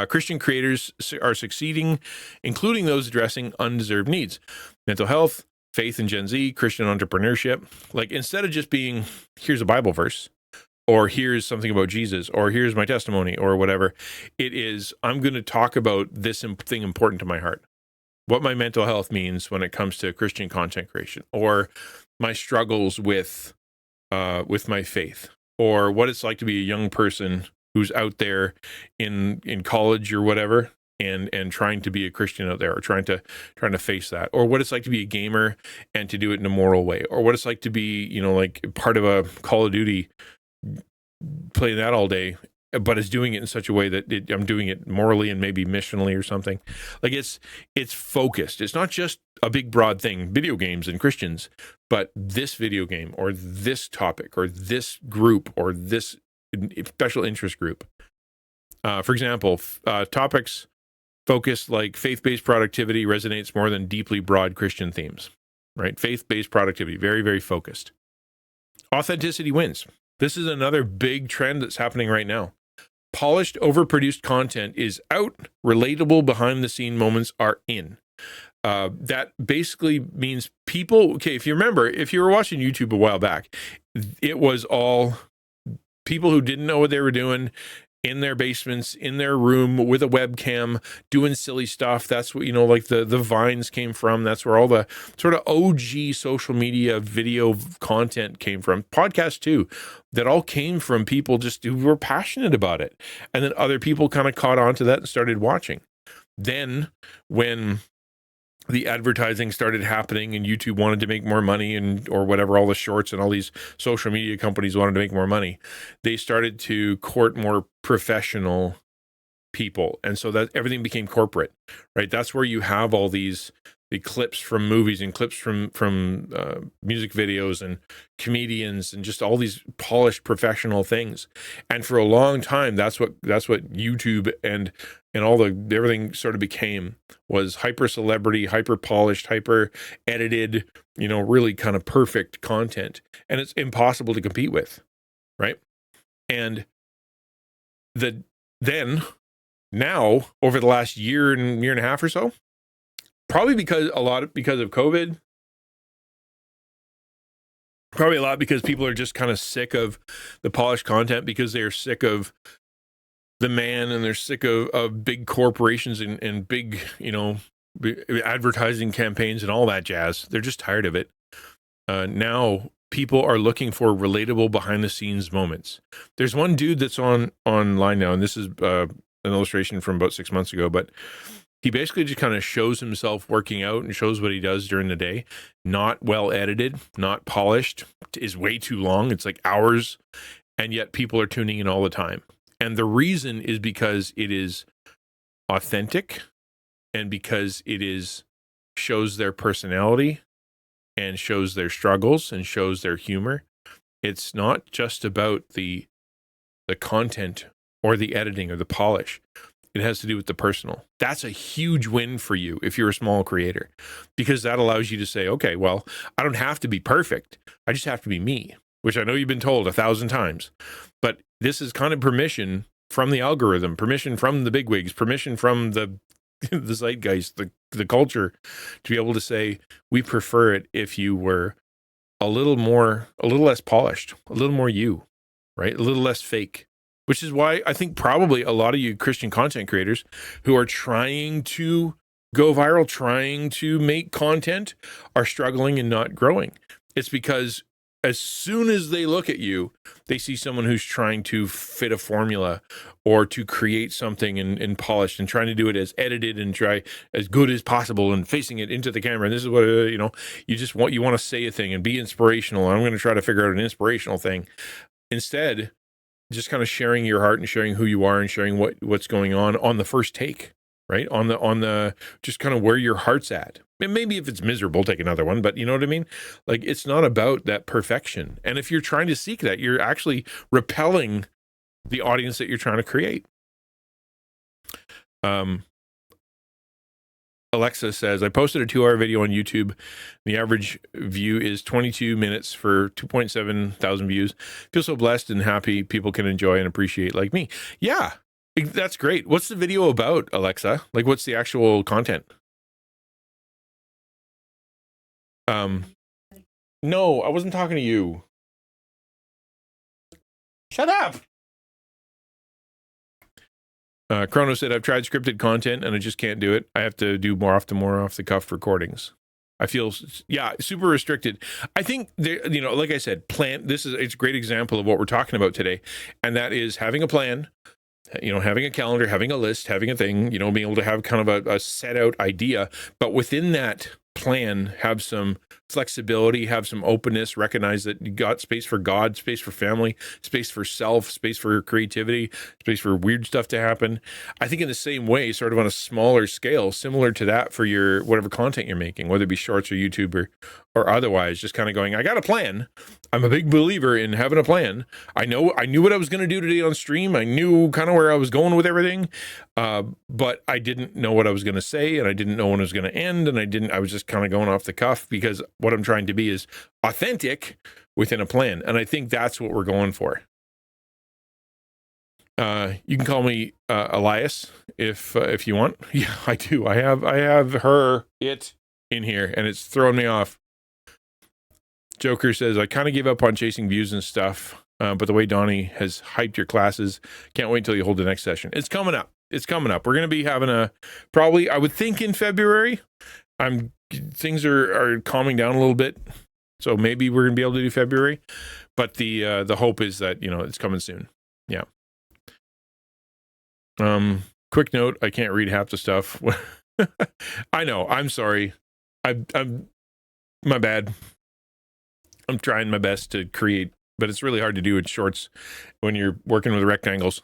Christian creators are succeeding, including those addressing undeserved needs, mental health, faith in Gen Z, Christian entrepreneurship. Like, instead of just being, here's a Bible verse, or here's something about Jesus, or here's my testimony, or whatever, it is, I'm going to talk about this thing important to my heart, what my mental health means when it comes to Christian content creation, or my struggles with my faith, or what it's like to be a young person who's out there in college or whatever, and trying to be a Christian out there, or trying to face that, or what it's like to be a gamer and to do it in a moral way, or what it's like to be, like part of a Call of Duty, playing that all day, but is doing it in such a way that I'm doing it morally and maybe missionally or something. Like, it's focused. It's not just a big broad thing, video games and Christians, but this video game, or this topic, or this group, or this special interest group. For example, topics focused like faith-based productivity resonates more than deeply broad Christian themes, right? Faith-based productivity, very, very focused. Authenticity wins. This is another big trend that's happening right now. Polished, overproduced content is out. Relatable, behind-the-scene moments are in. That basically means people, okay, if you remember, if you were watching YouTube a while back, it was all people who didn't know what they were doing, in their basements, in their room with a webcam, doing silly stuff. That's what, like the Vines came from. That's where all the sort of OG social media video content came from. Podcasts too, that all came from people just who were passionate about it. And then other people kind of caught on to that and started watching. Then when the advertising started happening and YouTube wanted to make more money, or whatever, all the shorts and all these social media companies wanted to make more money, they started to court more professional people. And so that everything became corporate, right? That's where you have all the clips from movies and clips from music videos and comedians and just all these polished professional things. And for a long time, that's what YouTube and all everything sort of became, was hyper celebrity, hyper polished, hyper edited, really kind of perfect content. And it's impossible to compete with, right? And now, over the last year and a half or so, probably because of COVID, probably a lot because people are just kind of sick of the polished content, because they are sick of the man, and they're sick of big corporations and big, advertising campaigns and all that jazz. They're just tired of it. Now people are looking for relatable behind the scenes moments. There's one dude that's online now, and this is an illustration from about 6 months ago, but he basically just kind of shows himself working out and shows what he does during the day. Not well edited, not polished, is way too long. It's like hours, and yet people are tuning in all the time. And the reason is because it is authentic, and because it shows their personality, and shows their struggles, and shows their humor. It's not just about the content or the editing or the polish. It has to do with the personal. That's a huge win for you if you're a small creator, because that allows you to say, okay, well, I don't have to be perfect. I just have to be me, which I know you've been told 1,000 times. But this is kind of permission from the algorithm, permission from the bigwigs, permission from the zeitgeist, the culture, to be able to say, we prefer it if you were a little less polished, a little more you, right? A little less fake. Which is why I think probably a lot of you Christian content creators who are trying to go viral, trying to make content, are struggling and not growing. It's because as soon as they look at you, they see someone who's trying to fit a formula, or to create something and polished, and trying to do it as edited and try as good as possible, and facing it into the camera. And this is what, you want to say a thing and be inspirational. I'm going to try to figure out an inspirational thing. Instead, just kind of sharing your heart and sharing who you are and sharing what's going on the first take. right? On the just kind of where your heart's at. And maybe if it's miserable, take another one, but you know what I mean? Like, it's not about that perfection. And if you're trying to seek that, you're actually repelling the audience that you're trying to create. Alexa says, I posted a 2-hour video on YouTube. The average view is 22 minutes for 2.7 thousand views. Feel so blessed and happy people can enjoy and appreciate like me. Yeah, that's great. What's the video about, Alexa? Like, what's the actual content? No, I wasn't talking to you. Shut up. Chrono said, I've tried scripted content and I just can't do it. I have to do more off the cuff recordings. I feel, super restricted. I think, like I said, it's a great example of what we're talking about today. And that is having a plan, having a calendar, having a list, having a thing, being able to have kind of a set out idea. But within that plan, have some flexibility, have some openness, recognize that you got space for God, space for family, space for self, space for creativity, space for weird stuff to happen. I think in the same way, sort of on a smaller scale, similar to that for your whatever content you're making, whether it be shorts or YouTube or otherwise, just kind of going, I got a plan. I'm a big believer in having a plan. I knew what I was going to do today on stream. I knew kind of where I was going with everything. But I didn't know what I was going to say, and I didn't know when it was going to end. And I was just kind of going off the cuff, because what I'm trying to be is authentic within a plan. And I think that's what we're going for. You can call me Elias if you want. Yeah, I do. I have it in here, and it's throwing me off. Joker says, I kind of gave up on chasing views and stuff, but the way Donnie has hyped your classes, can't wait until you hold the next session. It's coming up. We're going to be having probably, I would think, in February. Things are calming down a little bit, so maybe we're going to be able to do February. But the hope is that, it's coming soon. Yeah. Quick note, I can't read half the stuff. I know. I'm sorry. I'm my bad. I'm trying my best to create, but it's really hard to do in shorts when you're working with rectangles.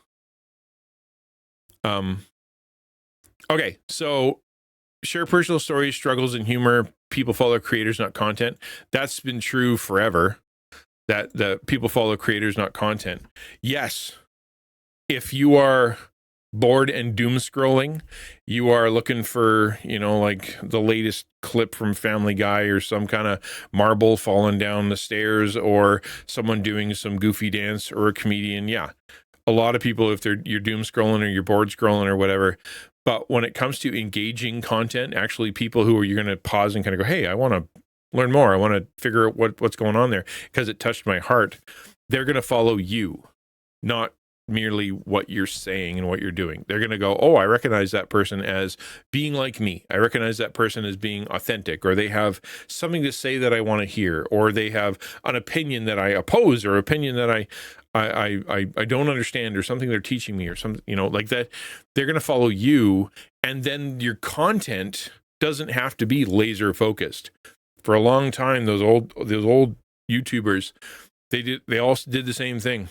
Okay, so share personal stories, struggles, and humor. People follow creators, not content. That's been true forever. That the people follow creators, not content. Yes, if you are bored and doom scrolling, you are looking for, like the latest clip from Family Guy, or some kind of marble falling down the stairs, or someone doing some goofy dance, or a comedian. Yeah, a lot of people, if you're doom scrolling or you're bored scrolling or whatever. But when it comes to engaging content, actually people who you're going to pause and kind of go, hey, I want to learn more. I want to figure out what's going on there because it touched my heart. They're going to follow you, not merely what you're saying and what you're doing. They're going to go, oh, I recognize that person as being like me. I recognize that person as being authentic, or they have something to say that I want to hear, or they have an opinion that I oppose, or opinion that I don't understand, or something they're teaching me, or something, like that. They're going to follow you. And then your content doesn't have to be laser focused. For a long time, those old YouTubers, they all did the same thing.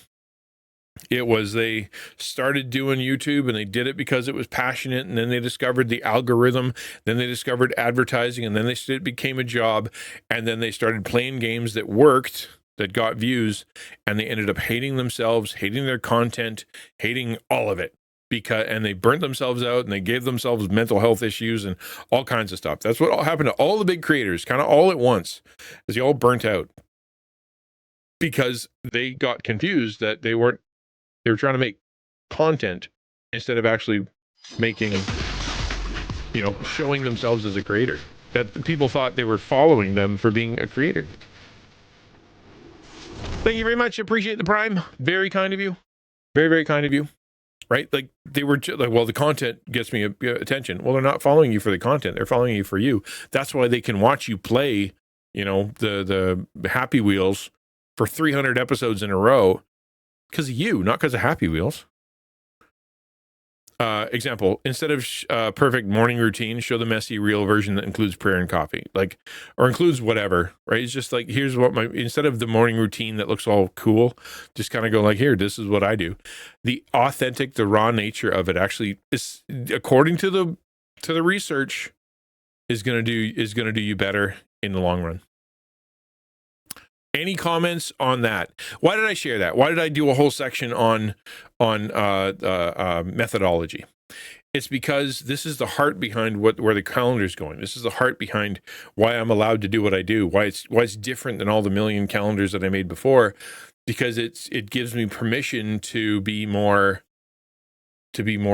It was, they started doing YouTube and they did it because it was passionate, and then they discovered the algorithm, then they discovered advertising, and then it became a job, and then they started playing games that worked, that got views, and they ended up hating themselves, hating their content, hating all of it, and they burnt themselves out, and they gave themselves mental health issues and all kinds of stuff. That's what all happened to all the big creators, kind of all at once, as they all burnt out, because they got confused that they were trying to make content instead of actually making, showing themselves as a creator. That people thought they were following them for being a creator. Thank you very much. Appreciate the Prime. Very kind of you. Very, very kind of you. Right? Like, they were like, well, the content gets me attention. Well, they're not following you for the content. They're following you for you. That's why they can watch you play, the Happy Wheels for 300 episodes in a row. Because of you, not because of Happy Wheels. Example, instead of perfect morning routine, show the messy real version that includes prayer and coffee, like, or includes whatever, right? It's just like, here's what instead of the morning routine that looks all cool, just kind of go like, here, this is what I do. The authentic, the raw nature of it actually is, according to the research, is going to do you better in the long run. Any comments on that? Why did I share that? Why did I do a whole section on methodology? It's because this is the heart behind where the calendar is going. This is the heart behind why I'm allowed to do what I do. Why it's different than all the million calendars that I made before, because it gives me permission to be more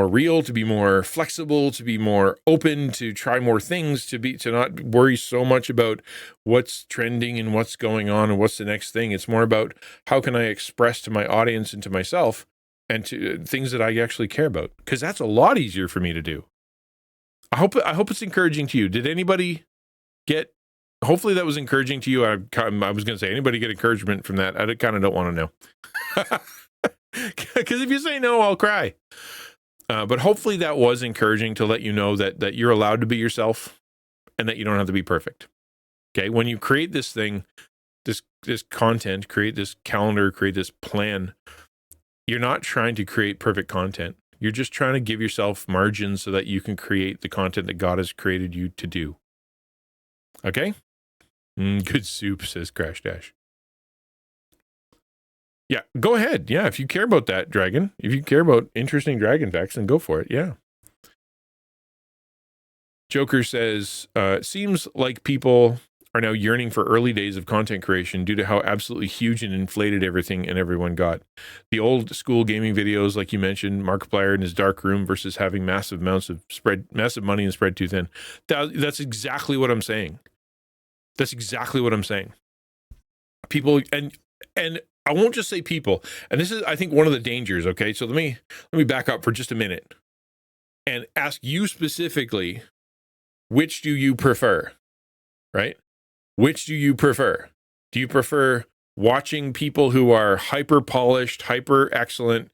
real, to be more flexible, to be more open, to try more things, to not worry so much about what's trending and what's going on and what's the next thing. It's more about how can I express to my audience and to myself and to things that I actually care about, because that's a lot easier for me to do. I hope it's encouraging to you. Did anybody get? Hopefully that was encouraging to you. I was going to say, anybody get encouragement from that? I kind of don't want to know, because if you say no, I'll cry. But hopefully that was encouraging to let you know that you're allowed to be yourself and that you don't have to be perfect. Okay. When you create this thing, this content, create this calendar, create this plan, you're not trying to create perfect content. You're just trying to give yourself margins so that you can create the content that God has created you to do. Okay. Good soup, says Crash Dash. Yeah, go ahead. Yeah, if you care about that, Dragon. If you care about interesting dragon facts, then go for it. Yeah. Joker says, seems like people are now yearning for early days of content creation due to how absolutely huge and inflated everything and everyone got. The old school gaming videos, like you mentioned, Markiplier in his dark room versus having massive money and spread too thin. That's exactly what I'm saying. That's exactly what I'm saying. People, and I won't just say people, and this is, I think, one of the dangers. Okay, so let me back up for just a minute and ask you specifically, which do you prefer? Right? Which do you prefer? Do you prefer watching people who are hyper polished, hyper excellent,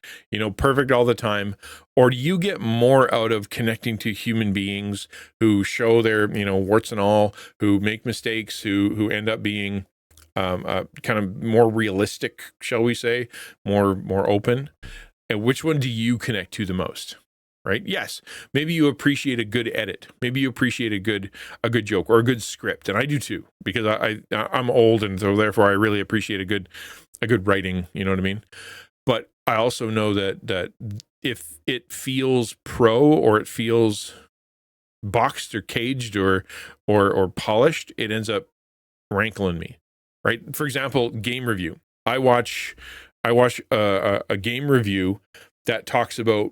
perfect all the time, or do you get more out of connecting to human beings who show their, warts and all, who make mistakes, who end up being kind of more realistic, shall we say, more open? And which one do you connect to the most? Right? Yes. Maybe you appreciate a good edit. Maybe you appreciate a good joke or a good script, and I do too, because I'm old, and so therefore I really appreciate a good writing. You know what I mean? But I also know that if it feels pro, or it feels boxed or caged or polished, it ends up rankling me. Right? For example, game review. I watch a game review that talks about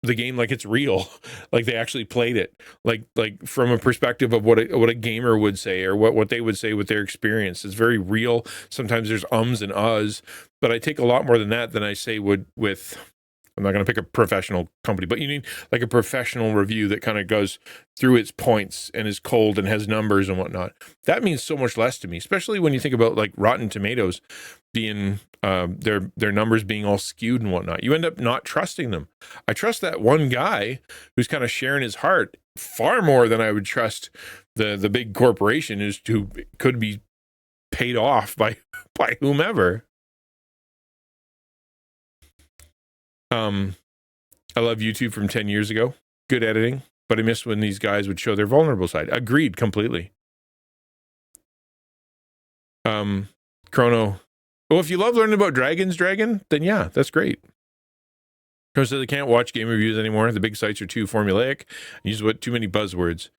the game like it's real, like they actually played it, like from a perspective of what a gamer would say, or what they would say with their experience. It's very real. Sometimes there's ums and uhs, but I take a lot more than that than I say would with. I'm not going to pick a professional company, but you need like a professional review that kind of goes through its points and is cold and has numbers and whatnot. That means so much less to me, especially when you think about like Rotten Tomatoes being their numbers being all skewed and whatnot. You end up not trusting them. I trust that one guy who's kind of sharing his heart far more than I would trust the big corporation who could be paid off by whomever. I love YouTube from 10 years ago. Good editing, but I miss when these guys would show their vulnerable side. Agreed completely. Chrono. Well, if you love learning about Dragon, then yeah, that's great. Because they can't watch game reviews anymore. The big sites are too formulaic. Use too many buzzwords.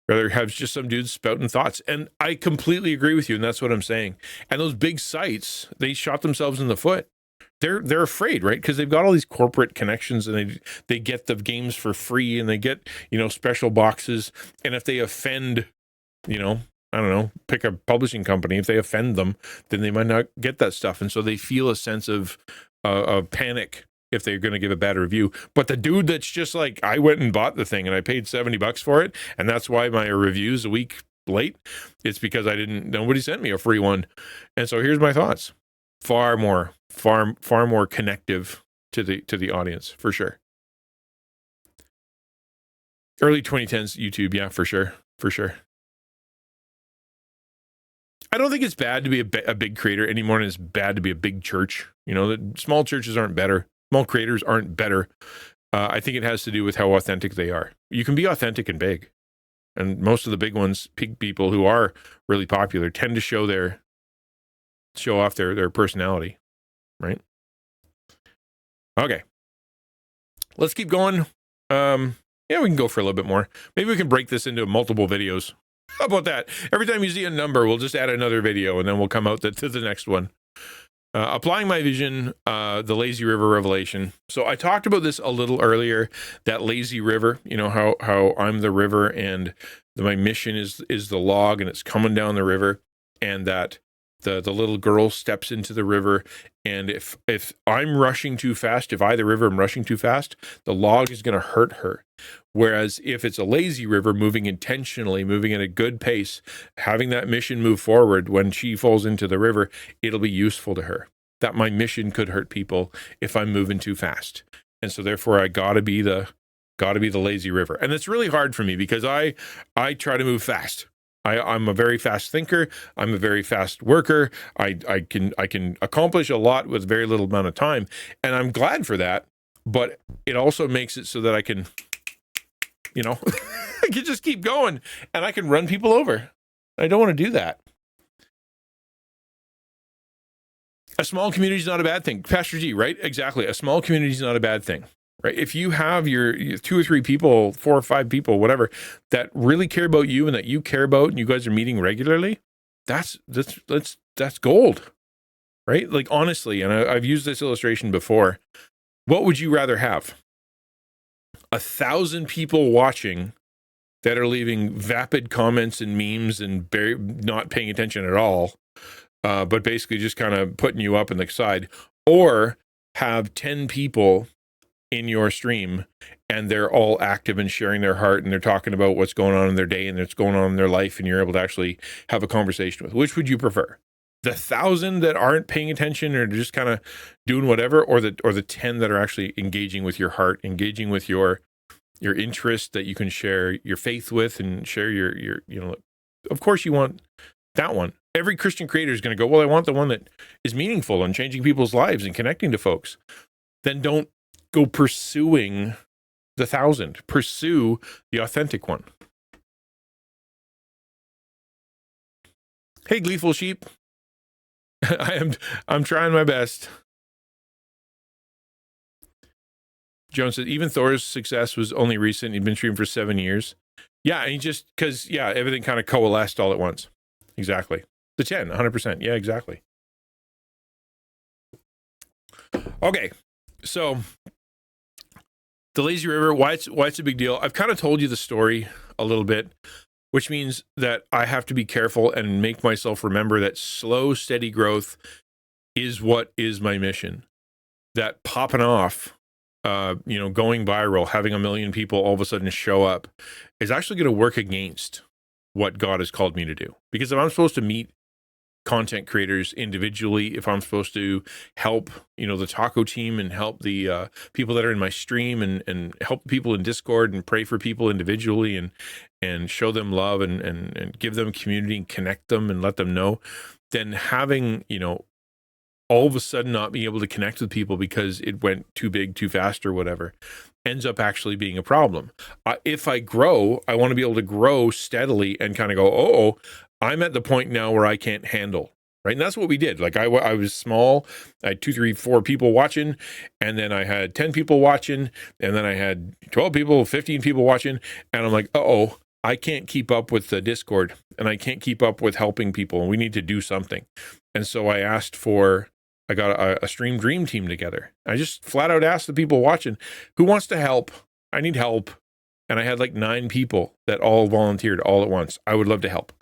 Rather have just some dudes spouting thoughts. And I completely agree with you, and that's what I'm saying. And those big sites, they shot themselves in the foot. They're afraid, right? Because they've got all these corporate connections, and they get the games for free, and they get special boxes. And if they offend, I don't know, pick a publishing company. If they offend them, then they might not get that stuff, and so they feel a sense of panic if they're going to give a bad review. But the dude that's just like, I went and bought the thing, and I paid $70 for it, and that's why my review's a week late. It's because nobody sent me a free one, and so here's my thoughts. Far more connective to the audience, for sure. Early 2010s YouTube, yeah, for sure, for sure. I don't think it's bad to be a big creator any more than it's bad to be a big church. You know, the small churches aren't better. Small creators aren't better. I think it has to do with how authentic they are. You can be authentic and big. And most of the big ones, big people who are really popular, tend to show off their personality, right? Okay, let's keep going. Yeah, we can go for a little bit more. Maybe we can break this into multiple videos. How about that? Every time you see a number, we'll just add another video, and then we'll come out to the next one. Applying my vision, the lazy river revelation. So I talked about this a little earlier, that lazy river, you know, how I'm the river and my mission is the log and it's coming down the river, and that the little girl steps into the river, and if I'm rushing too fast, if I, the river, am rushing too fast, the log is going to hurt her. Whereas if it's a lazy river, moving intentionally, moving at a good pace, having that mission move forward, when she falls into the river, it'll be useful to her. That my mission could hurt people if I'm moving too fast. And so therefore I gotta be the lazy river. And it's really hard for me because I try to move fast. I'm a very fast thinker. I'm a very fast worker. I can accomplish a lot with very little amount of time. And I'm glad for that. But it also makes it so that I can, you know, I can just keep going and I can run people over. I don't want to do that. A small community is not a bad thing. Pastor G, right? Exactly. A small community is not a bad thing, right? If you have your 2 or 3 people, 4 or 5 people, whatever, that really care about you and that you care about, and you guys are meeting regularly, that's gold, right? Like, honestly, and I've used this illustration before. What would you rather have? 1,000 people watching that are leaving vapid comments and memes and not paying attention at all, but basically just kind of putting you up in the side, or have 10 people in your stream and they're all active and sharing their heart and they're talking about what's going on in their day and what's going on in their life, and you're able to actually have a conversation with. Which would you prefer? The 1,000 that aren't paying attention or just kind of doing whatever, or the 10 that are actually engaging with your heart, engaging with your interest that you can share your faith with and share your you know, of course you want that one. Every Christian creator is going to go, well, I want the one that is meaningful and changing people's lives and connecting to folks. Then don't go pursuing the 1,000. Pursue the authentic one. Hey, gleeful sheep. I'm trying my best. Jones says, even Thor's success was only recent. He'd been streaming for 7 years. Yeah, and he just, because, yeah, everything kind of coalesced all at once. Exactly. The 10, 100%. Yeah, exactly. Okay, so the lazy river, why it's a big deal. I've kind of told you the story a little bit, which means that I have to be careful and make myself remember that slow, steady growth is what is my mission. That popping off, you know, going viral, having 1 million people all of a sudden show up is actually going to work against what God has called me to do. Because if I'm supposed to meet content creators individually, if I'm supposed to help, you know, the taco team and help the people that are in my stream and help people in Discord and pray for people individually and show them love and give them community and connect them and let them know, then having, you know, all of a sudden not being able to connect with people because it went too big, too fast or whatever, ends up actually being a problem. If I grow, I want to be able to grow steadily and kind of go, oh, I'm at the point now where I can't handle, right? And that's what we did. Like I was small, I had 2, 3, 4 people watching, and then I had 10 people watching, and then I had 12 people, 15 people watching, and I'm like, I can't keep up with the Discord, and I can't keep up with helping people, and we need to do something. And so I got a Stream Dream team together. I just flat out asked the people watching, who wants to help? I need help. And I had like 9 people that all volunteered all at once. I would love to help.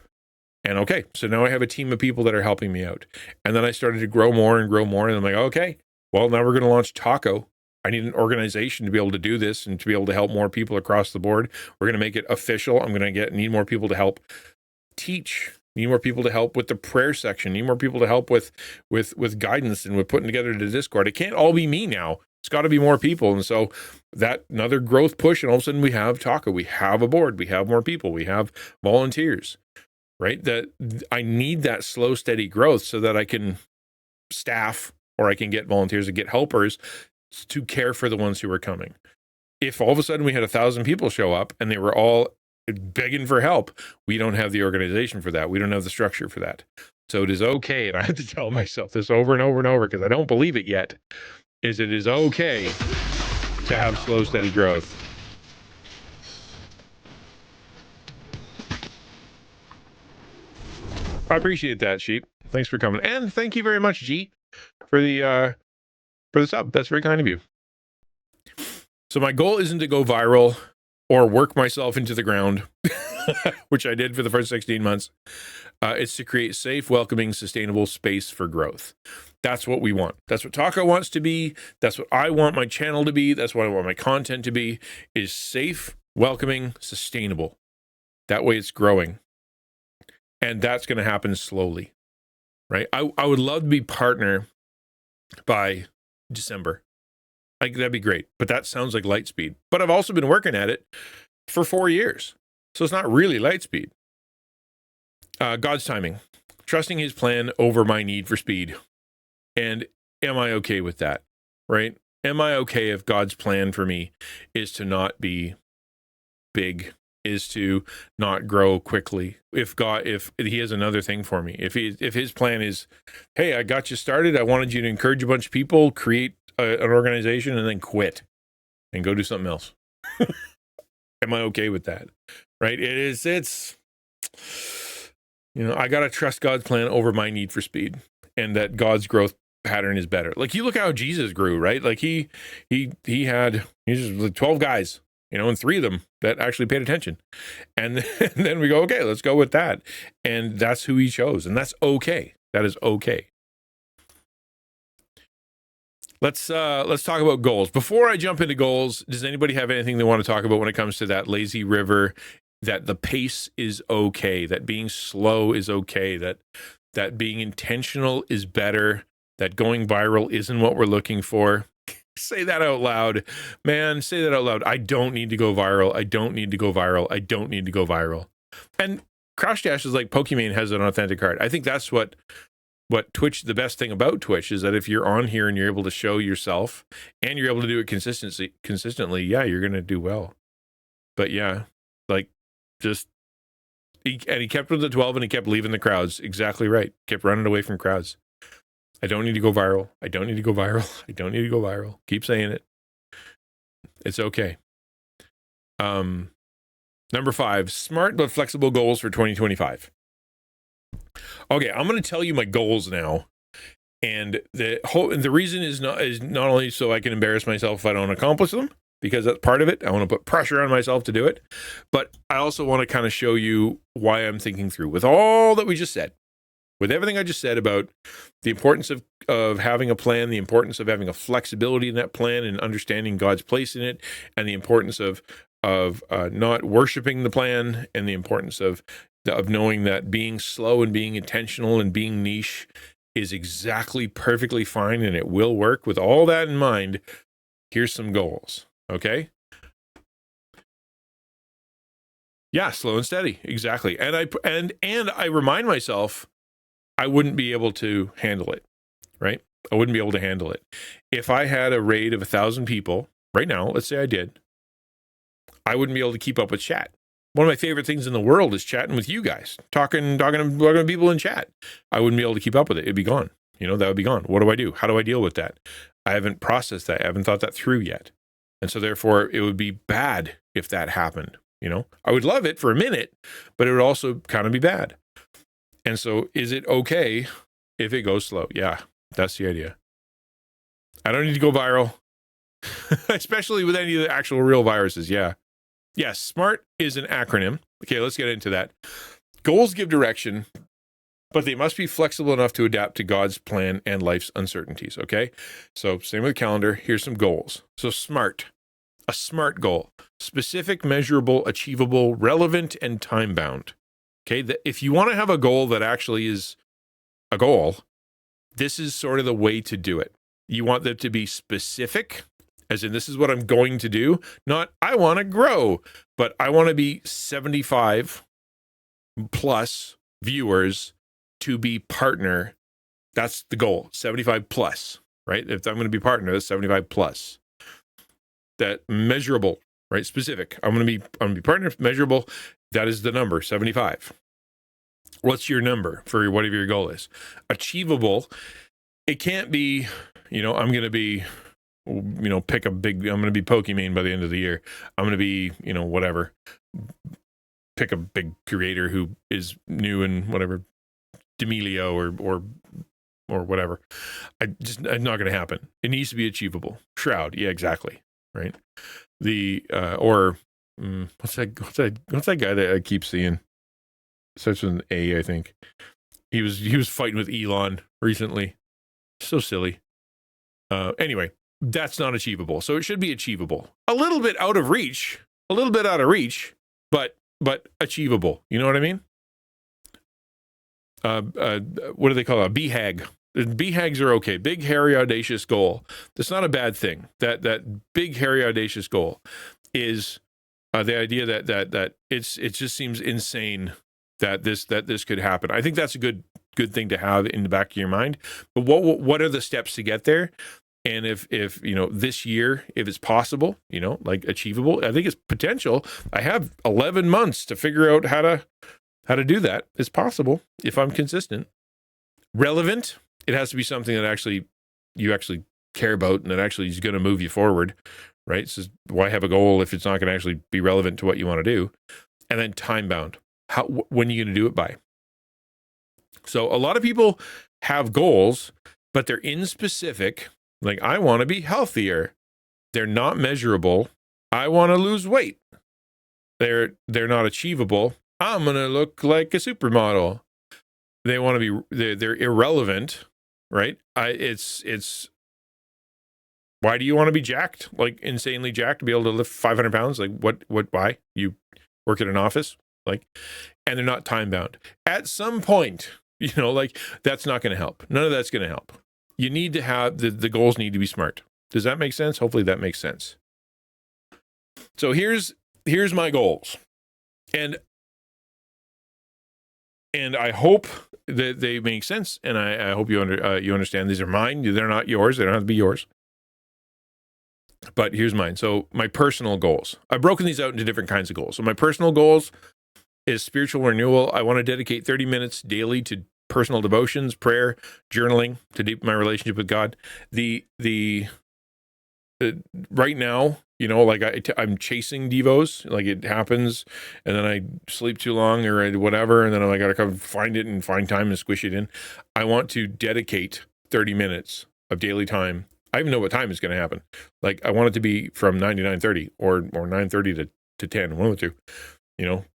And okay, so now I have a team of people that are helping me out. And then I started to grow more. And I'm like, okay, well, now we're going to launch Taco. I need an organization to be able to do this and to be able to help more people across the board. We're going to make it official. I'm going to need more people to help teach, need more people to help with the prayer section, need more people to help with guidance and with putting together the Discord. It can't all be me now. It's got to be more people. And so that another growth push, and all of a sudden we have Taco, we have a board, we have more people, we have volunteers, right? That I need that slow, steady growth so that I can staff, or I can get volunteers and get helpers to care for the ones who are coming. If all of a sudden we had 1,000 people show up and they were all begging for help, we don't have the organization for that. We don't have the structure for that. So it is okay, and I have to tell myself this over and over and over because I don't believe it yet, is it is okay to have slow, steady growth. I appreciate that, Sheep. Thanks for coming. And thank you very much, G, for the sub. That's very kind of you. So my goal isn't to go viral or work myself into the ground, which I did for the first 16 months. It's to create safe, welcoming, sustainable space for growth. That's what we want. That's what Taco wants to be. That's what I want my channel to be. That's what I want my content to be, is safe, welcoming, sustainable. That way it's growing. And that's going to happen slowly, right? I would love to be partner by December. That'd be great. But that sounds like light speed. But I've also been working at it for 4 years. So it's not really light speed. God's timing. Trusting his plan over my need for speed. And am I okay with that, right? Am I okay if God's plan for me is to not be big, is to not grow quickly? If he has another thing for me, if his plan is, hey, I got you started, I wanted you to encourage a bunch of people, create an organization, and then quit and go do something else. Am I okay with that? Right? It's, I got to trust God's plan over my need for speed, and that God's growth pattern is better. Like, you look how Jesus grew, right? Like he's just 12 guys, and 3 of them that actually paid attention. And then we go, okay, let's go with that. And that's who he chose. And that's okay. That is okay. Let's talk about goals. Before I jump into goals, does anybody have anything they want to talk about when it comes to that lazy river, that the pace is okay, that being slow is okay, that being intentional is better, that going viral isn't what we're looking for? Say that out loud, man. Say that out loud. I don't need to go viral. I don't need to go viral. I don't need to go viral. And Crash Dash is like Pokemon has an authentic heart. I think that's what Twitch, the best thing about Twitch is that if you're on here and you're able to show yourself and you're able to do it consistently, yeah, you're going to do well. But yeah, like, just, he kept with the 12 and he kept leaving the crowds. Exactly right. Kept running away from crowds. I don't need to go viral. I don't need to go viral. I don't need to go viral. Keep saying it. It's okay. Number 5, smart but flexible goals for 2025. Okay, I'm going to tell you my goals now. And the reason is not only so I can embarrass myself if I don't accomplish them, because that's part of it. I want to put pressure on myself to do it. But I also want to kind of show you why I'm thinking through with all that we just said. With everything I just said about the importance of having a plan, the importance of having a flexibility in that plan and understanding God's place in it, and the importance of not worshiping the plan, and the importance of knowing that being slow and being intentional and being niche is exactly perfectly fine and it will work. With all that in mind, here's some goals, okay? Yeah, slow and steady, exactly. And I remind myself I wouldn't be able to handle it, right? I wouldn't be able to handle it. If I had a raid of 1,000 people right now, let's say I did, I wouldn't be able to keep up with chat. One of my favorite things in the world is chatting with you guys, talking to people in chat. I wouldn't be able to keep up with it. It'd be gone. That would be gone. What do I do? How do I deal with that? I haven't processed that. I haven't thought that through yet. And so therefore it would be bad if that happened. I would love it for a minute, but it would also kind of be bad. And so is it okay if it goes slow? Yeah, that's the idea. I don't need to go viral, especially with any of the actual real viruses. Yeah. Yes, SMART is an acronym. Okay, let's get into that. Goals give direction, but they must be flexible enough to adapt to God's plan and life's uncertainties, okay? So same with calendar, here's some goals. So SMART, a SMART goal: specific, measurable, achievable, relevant, and time-bound. Okay, if you want to have a goal that actually is a goal, this is sort of the way to do it. You want them to be specific, as in this is what I'm going to do, not I want to grow, but I want to be 75 plus viewers to be partner. That's the goal, 75 plus, right? If I'm going to be partner, that's 75 plus. That measurable, right? Specific. I'm going to be partner, measurable. That is the number, 75. What's your number for whatever your goal is? Achievable. It can't be, I'm going to be, I'm going to be Pokemon by the end of the year. I'm going to be, whatever. Pick a big creator who is new and whatever, D'Amelio or whatever. It's not going to happen. It needs to be achievable. Shroud. Yeah, exactly. Right. What's that guy that I keep seeing? Starts with an A, I think. He was fighting with Elon recently. So silly. Anyway, that's not achievable. So it should be achievable. A little bit out of reach, but achievable. You know what I mean? What do they call it? A BHAG. BHAGs are okay. Big, hairy, audacious goal. That's not a bad thing. That big, hairy, audacious goal is the idea that it just seems insane that this could happen. I think that's a good thing to have in the back of your mind. But what are the steps to get there? And if this year, if it's possible, like achievable, I think it's potential. I have 11 months to figure out how to do that. It's possible if I'm consistent. Relevant. It has to be something that you actually care about and that actually is going to move you forward, right? So why have a goal if it's not going to actually be relevant to what you want to do? And then time bound. When are you going to do it by? So a lot of people have goals, but they're inspecific. Like, I want to be healthier. They're not measurable. I want to lose weight. They're not achievable. I'm going to look like a supermodel. They want to be, they're irrelevant, right? It's why do you want to be jacked, like insanely jacked, to be able to lift 500 pounds? Like why? You work at an office? Like, and they're not time bound. At some point, that's not going to help. None of that's going to help. You need to have, the goals need to be smart. Does that make sense? Hopefully that makes sense. So here's my goals. And I hope that they make sense, and I hope you understand these are mine. They're not yours. They don't have to be yours. But here's mine. So my personal goals. I've broken these out into different kinds of goals. So my personal goals is spiritual renewal. I want to dedicate 30 minutes daily to personal devotions, prayer, journaling to deepen my relationship with God. Right now, I'm chasing devos, like it happens, and then I sleep too long or whatever, and then I got to come find it and find time and squish it in. I want to dedicate 30 minutes of daily time. I even know what time is going to happen. Like, I want it to be from 9 to 9:30 or 9:30 to 10, one of the two,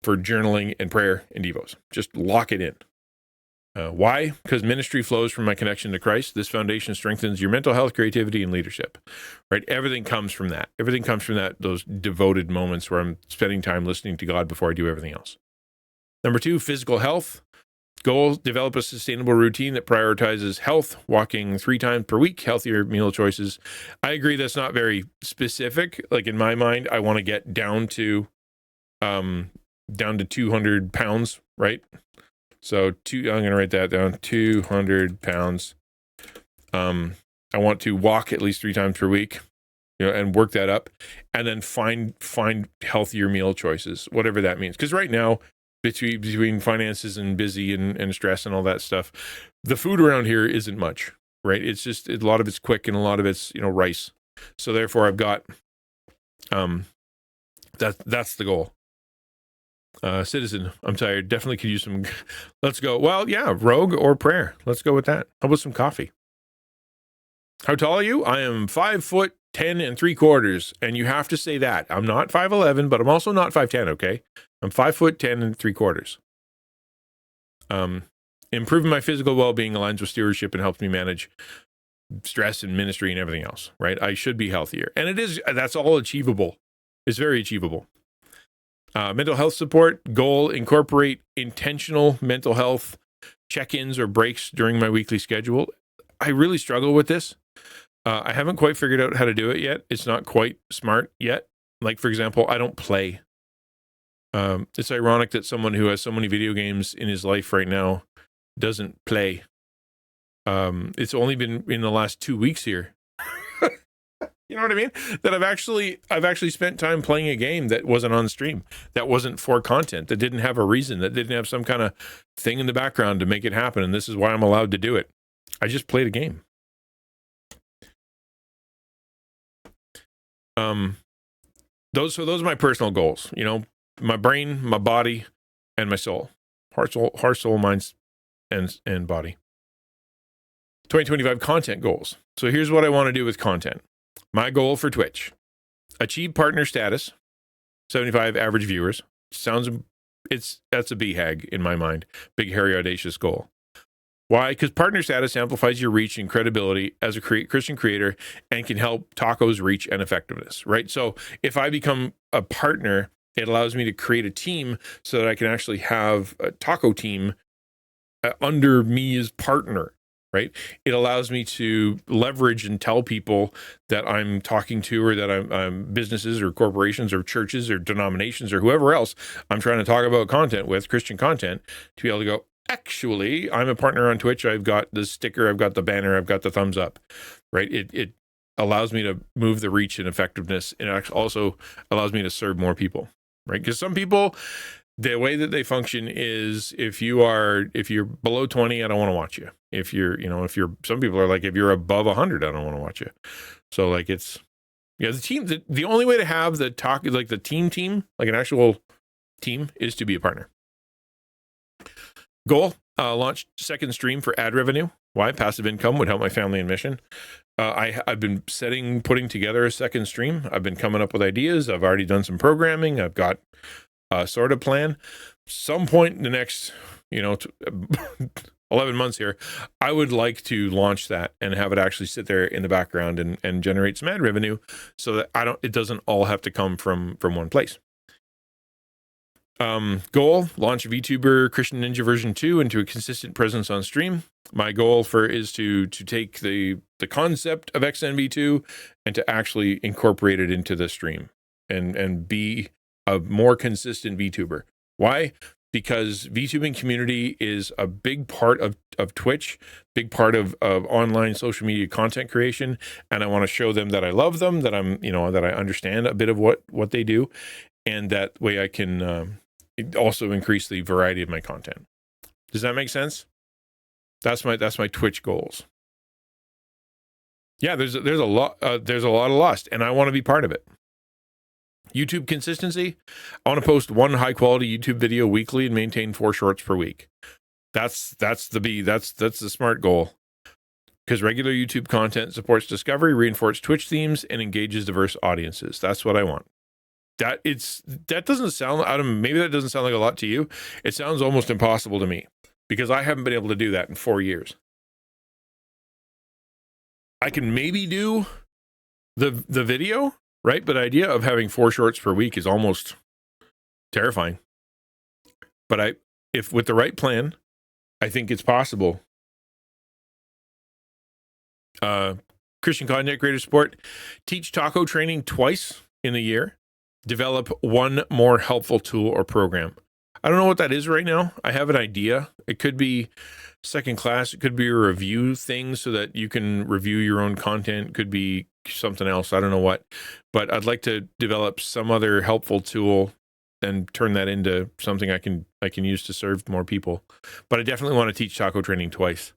for journaling and prayer and devos. Just lock it in. Why? Because ministry flows from my connection to Christ. This foundation strengthens your mental health, creativity, and leadership, right? Everything comes from that. Everything comes from those devoted moments where I'm spending time listening to God before I do everything else. Number 2, physical health. Goal, develop a sustainable routine that prioritizes health, walking 3 times per week, healthier meal choices. I agree that's not very specific. Like, in my mind, I want to get down to 200 pounds, right? So I'm going to write that down, 200 pounds. I want to walk at least 3 times per week, and work that up, and then find healthier meal choices, whatever that means. Because right now, between finances and busy and stress and all that stuff, the food around here isn't much, right? It's just, a lot of it's quick and a lot of it's, rice. So therefore I've got, that's the goal. Citizen, I'm tired. Definitely could use some. Let's go. Well, yeah, rogue or prayer. Let's go with that. How about some coffee? How tall are you? I am 5'10" and 3/4, and you have to say that. I'm not 5'11", but I'm also not 5'10". Okay, I'm 5'10" and 3/4. Improving my physical well-being aligns with stewardship and helps me manage stress and ministry and everything else. Right? I should be healthier, and it is. That's all achievable. It's very achievable. Mental health support goal, incorporate intentional mental health check-ins or breaks during my weekly schedule. I really struggle with this. I haven't quite figured out how to do it yet. It's not quite smart yet. Like, for example, I don't play. It's ironic that someone who has so many video games in his life right now doesn't play. It's only been in the last 2 weeks here. You know what I mean? That I've actually spent time playing a game that wasn't on stream, that wasn't for content, that didn't have a reason, that didn't have some kind of thing in the background to make it happen. And this is why I'm allowed to do it. I just played a game. Those are my personal goals. You know, my brain, my body, and my soul. Heart, soul, mind, and body. 2025 content goals. So here's what I want to do with content. My goal for Twitch: achieve partner status, 75 average viewers. That's a BHAG in my mind. Big, hairy, audacious goal. Why? Because partner status amplifies your reach and credibility as a Christian creator and can help Taco's reach and effectiveness, right? So if I become a partner, it allows me to create a team so that I can actually have a Taco team under me as partner, right? It allows me to leverage and tell people that I'm talking to, or that I'm businesses or corporations or churches or denominations or whoever else I'm trying to talk about content with, Christian content, to be able to go, actually, I'm a partner on Twitch. I've got the sticker, I've got the banner, I've got the thumbs up, right? It allows me to move the reach and effectiveness. And it also allows me to serve more people, right? Because some people, the way that they function is if you're below 20, I don't want to watch you. Some people are like, if you're above 100, I don't want to watch you. So like the team, the only way to have the talk, like the team, like an actual team, is to be a partner. Goal, launch second stream for ad revenue. Why? Passive income would help my family and mission. I've been putting together a second stream. I've been coming up with ideas. I've already done some programming. I've got a sort of plan. Some point in the next, 11 months here, I would like to launch that and have it actually sit there in the background and generate some ad revenue, so that it doesn't all have to come from one place. Goal, launch VTuber Christian Ninja version 2 into a consistent presence on stream. My goal is to take the concept of XNV2 and to actually incorporate it into the stream and be a more consistent VTuber. Why? Because VTubing community is a big part of Twitch, big part of online social media content creation, and I want to show them that I love them, that that I understand a bit of what they do, and that way I can also increase the variety of my content. Does that make sense? That's my Twitch goals. Yeah, there's a lot of lust, and I want to be part of it. YouTube consistency. I want to post one high quality YouTube video weekly and maintain 4 shorts per week. That's the smart goal. Because regular YouTube content supports discovery, reinforces Twitch themes, and engages diverse audiences. That's what I want. That doesn't sound, maybe that doesn't sound like a lot to you. It sounds almost impossible to me, because I haven't been able to do that in 4 years. I can maybe do the video, right? But the idea of having 4 shorts per week is almost terrifying. But if with the right plan, I think it's possible. Christian content creator support. Teach taco training twice in a year. Develop one more helpful tool or program. I don't know what that is right now. I have an idea. It could be second class. It could be a review thing so that you can review your own content. It could be something else. I don't know what. But I'd like to develop some other helpful tool and turn that into something I can use to serve more people. But I definitely want to teach taco training twice.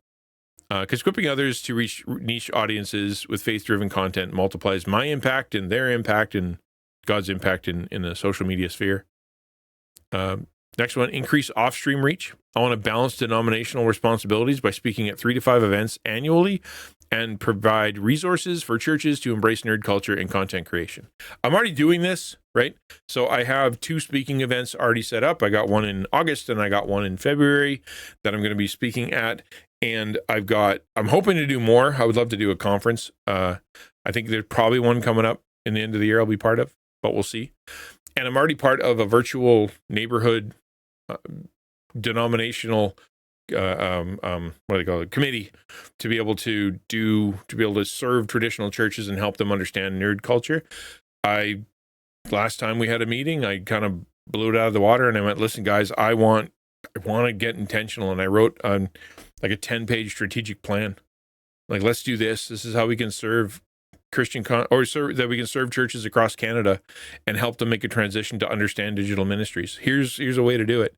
Because equipping others to reach niche audiences with faith-driven content multiplies my impact and their impact and God's impact in the social media sphere. Next one, increase off-stream reach. I want to balance denominational responsibilities by speaking at 3 to 5 events annually and provide resources for churches to embrace nerd culture and content creation. I'm already doing this, right? So I have 2 speaking events already set up. I got one in August and I got one in February that I'm going to be speaking at. And I'm hoping to do more. I would love to do a conference. I think there's probably one coming up in the end of the year I'll be part of, but we'll see. And I'm already part of a virtual neighborhood denominational what do they call it, committee to be able to serve traditional churches and help them understand nerd culture. Last time we had a meeting, I kind of blew it out of the water and I went, listen, guys, I want to get intentional. And I wrote like a 10-page strategic plan. Like, let's do this. This is how we can serve that we can serve churches across Canada and help them make a transition to understand digital ministries. Here's a way to do it.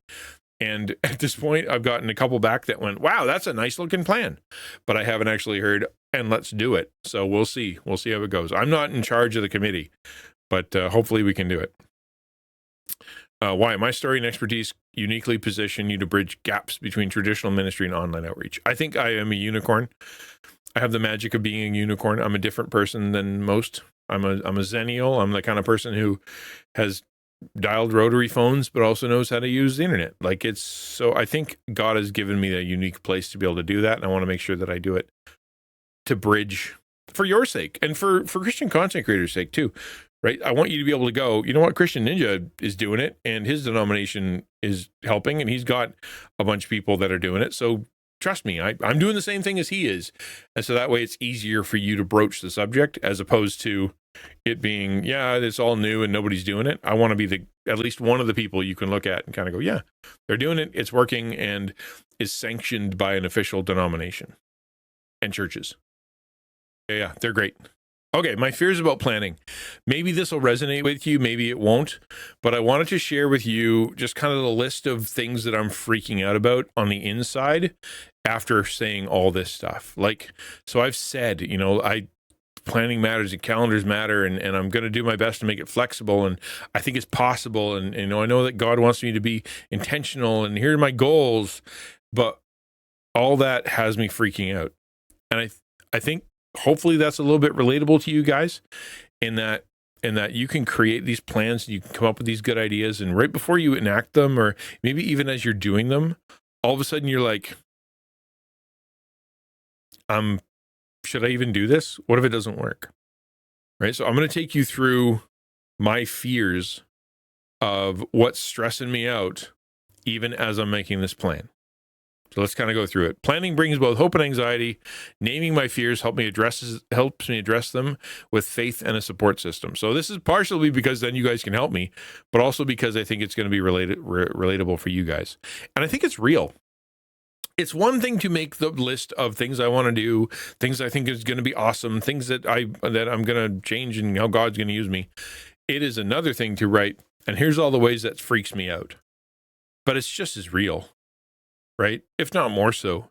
And at this point, I've gotten a couple back that went, wow, that's a nice looking plan. But I haven't actually heard, and let's do it. So we'll see. We'll see how it goes. I'm not in charge of the committee, but hopefully we can do it. Why? My story and expertise uniquely position you to bridge gaps between traditional ministry and online outreach. I think I am a unicorn. I have the magic of being a unicorn. I'm a different person than most. I'm a Zennial. I'm the kind of person who has dialed rotary phones, but also knows how to use the internet. So I think God has given me a unique place to be able to do that. And I want to make sure that I do it to bridge for your sake and for Christian content creators' sake too, right? I want you to be able to go, you know what? Christian Ninja is doing it and his denomination is helping and he's got a bunch of people that are doing it. So trust me, I'm doing the same thing as he is. And so that way it's easier for you to broach the subject as opposed to it being, yeah, it's all new and nobody's doing it. I want to be at least one of the people you can look at and kind of go, yeah, they're doing it. It's working and is sanctioned by an official denomination and churches. Yeah, they're great. Okay, my fears about planning. Maybe this will resonate with you, maybe it won't, but I wanted to share with you just kind of the list of things that I'm freaking out about on the inside after saying all this stuff. So I've said, planning matters and calendars matter, and I'm going to do my best to make it flexible, and I think it's possible, and I know that God wants me to be intentional, and here are my goals, but all that has me freaking out. And I think hopefully that's a little bit relatable to you guys in that you can create these plans, you can come up with these good ideas, and right before you enact them, or maybe even as you're doing them, all of a sudden you're like, should I even do this? What if it doesn't work? Right? So I'm going to take you through my fears of what's stressing me out, even as I'm making this plan. So let's kind of go through it. Planning brings both hope and anxiety. Naming my fears helps me address them with faith and a support system. So this is partially because then you guys can help me, but also because I think it's going to be relatable for you guys. And I think it's real. It's one thing to make the list of things I want to do, things I think is going to be awesome, things that I'm going to change and how God's going to use me. It is another thing to write, and here's all the ways that freaks me out. But it's just as real, right? If not more so,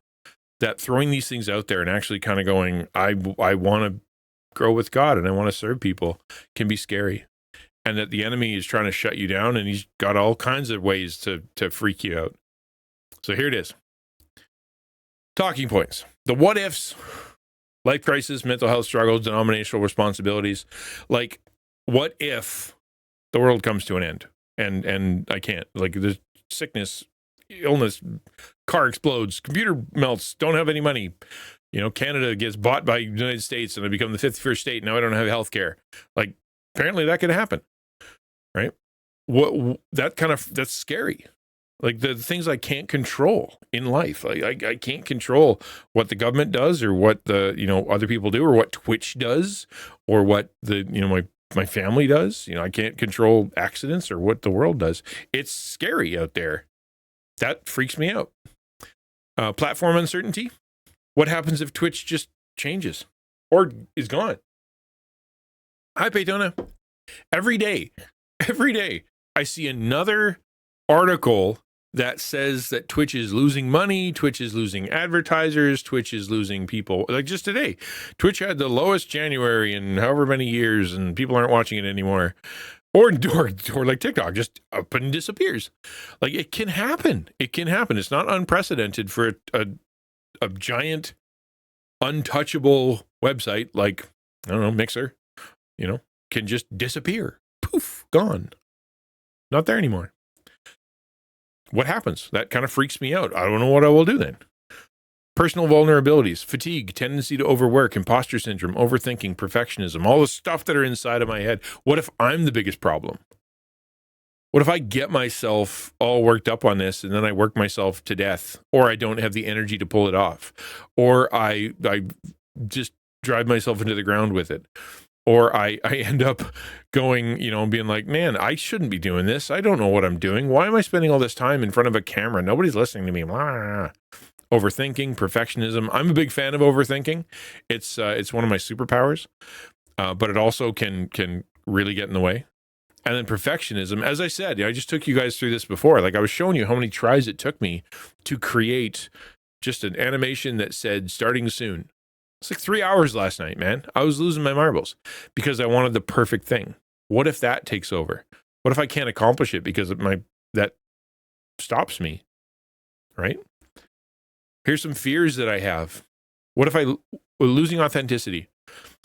that throwing these things out there and actually kind of going, I want to grow with God and I want to serve people can be scary. And that the enemy is trying to shut you down and he's got all kinds of ways to freak you out. So here it is. Talking points. The what ifs, life crisis, mental health struggles, denominational responsibilities. Like, what if the world comes to an end and I can't? Like, there's sickness, illness, car explodes, computer melts, don't have any money. Canada gets bought by the United States and I become the 51st state. Now I don't have health care. Like, apparently that could happen, right? That's scary. Like the things I can't control in life. I can't control what the government does or what the, other people do or what Twitch does or what my family does. I can't control accidents or what the world does. It's scary out there. That freaks me out. Platform uncertainty. What happens if Twitch just changes or is gone? Hi, Paytona. Every day, I see another article that says that Twitch is losing money, Twitch is losing advertisers, Twitch is losing people. Like just today, Twitch had the lowest January in however many years, and people aren't watching it anymore. Or like TikTok, just up and disappears. Like it can happen. It can happen. It's not unprecedented for a giant, untouchable website like, I don't know, Mixer, can just disappear. Poof, gone. Not there anymore. What happens? That kind of freaks me out. I don't know what I will do then. Personal vulnerabilities, fatigue, tendency to overwork, imposter syndrome, overthinking, perfectionism, all the stuff that are inside of my head. What if I'm the biggest problem? What if I get myself all worked up on this and then I work myself to death, or I don't have the energy to pull it off, or I just drive myself into the ground with it, or I end up going, and being like, man, I shouldn't be doing this. I don't know what I'm doing. Why am I spending all this time in front of a camera? Nobody's listening to me. Overthinking, perfectionism. I'm a big fan of overthinking. It's one of my superpowers, but it also can really get in the way. And then perfectionism, as I said, I just took you guys through this before. Like I was showing you how many tries it took me to create just an animation that said starting soon. It's like 3 hours last night, man. I was losing my marbles because I wanted the perfect thing. What if that takes over? What if I can't accomplish it because of that stops me, right? Here's some fears that I have. What if losing authenticity?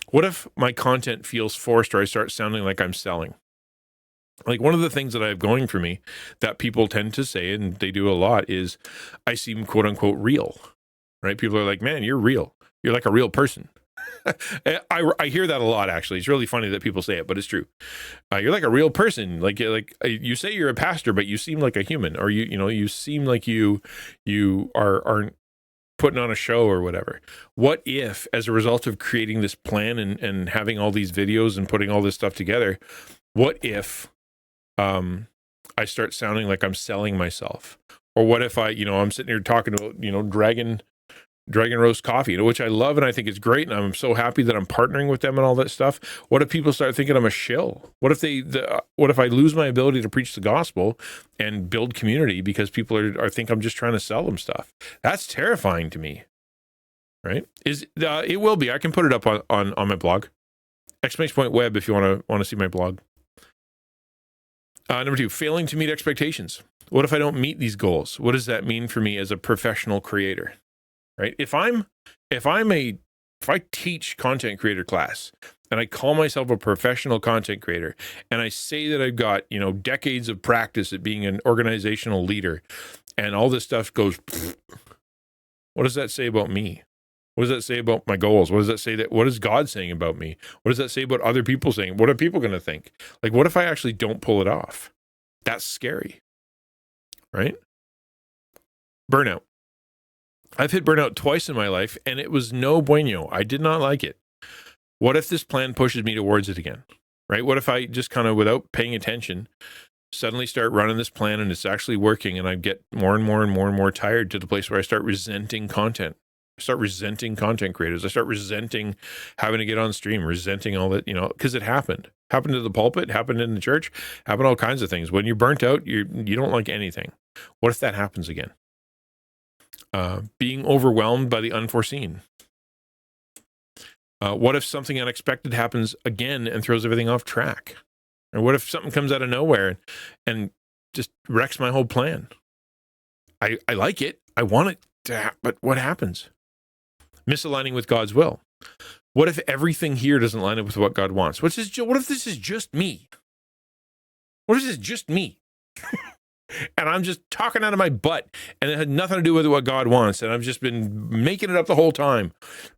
What if my content feels forced or I start sounding like I'm selling? Like one of the things that I have going for me that people tend to say, and they do a lot, is I seem quote unquote real, right? People are like, man, you're real. You're like a real person. I hear that a lot, actually. It's really funny that people say it, but it's true. You're like a real person. Like you say you're a pastor, but you seem like a human, or you seem like you aren't putting on a show or whatever. What if, as a result of creating this plan and having all these videos and putting all this stuff together, what if I start sounding like I'm selling myself? Or what if I'm sitting here talking about, Dragon Roast Coffee, which I love and I think it's great, and I'm so happy that I'm partnering with them and all that stuff. What if people start thinking I'm a shill? What if I lose my ability to preach the gospel and build community because people think I'm just trying to sell them stuff? That's terrifying to me, right? It will be. I can put it up on my blog, !web, if you want to see my blog. Number 2, failing to meet expectations. What if I don't meet these goals? What does that mean for me as a professional creator? Right? If I teach content creator class and I call myself a professional content creator and I say that I've got, decades of practice at being an organizational leader, and all this stuff goes, what does that say about me? What does that say about my goals? What is God saying about me? What does that say about other people saying? What are people going to think? Like, what if I actually don't pull it off? That's scary, right? Burnout. I've hit burnout twice in my life, and it was no bueno. I did not like it. What if this plan pushes me towards it again, right? What if I just kind of, without paying attention, suddenly start running this plan and it's actually working, and I get more and more and more and more tired to the place where I start resenting content. I start resenting content creators. I start resenting having to get on stream, resenting all that, because it happened. Happened to the pulpit, happened in the church, happened all kinds of things. When you're burnt out, you don't like anything. What if that happens again? Being overwhelmed by the unforeseen. What if something unexpected happens again and throws everything off track? Or what if something comes out of nowhere and just wrecks my whole plan? I like it. I want it to but what happens? Misaligning with God's will. What if everything here doesn't line up with what God wants? What if this is just me? What if this is just me? And I'm just talking out of my butt, and it had nothing to do with what God wants, and I've just been making it up the whole time,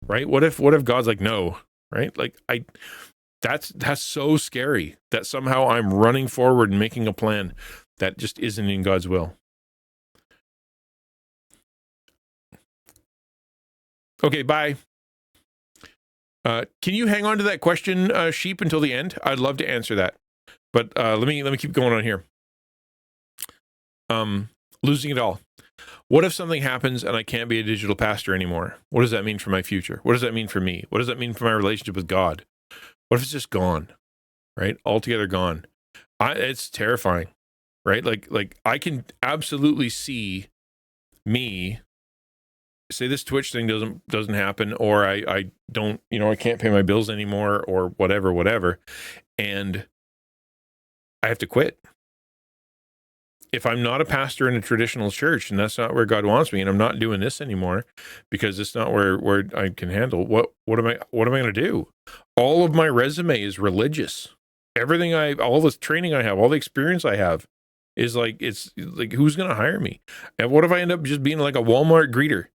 right? What if God's like, no, right? Like that's so scary that somehow I'm running forward and making a plan that just isn't in God's will. Okay, bye. Can you hang on to that question, Sheep, until the end? I'd love to answer that, but let me keep going on here. Losing it all. What if something happens and I can't be a digital pastor anymore? What does that mean for my future? What does that mean for me? What does that mean for my relationship with God? What if it's just gone, right? Altogether gone. It's terrifying, right? Like I can absolutely see me say this Twitch thing doesn't happen, or I don't, I can't pay my bills anymore, or whatever, and I have to quit. If I'm not a pastor in a traditional church and that's not where God wants me, and I'm not doing this anymore because it's not where I can handle, what am I going to do? All of my resume is religious. Everything all the training I have, all the experience I have is it's like, who's going to hire me? And what if I end up just being like a Walmart greeter?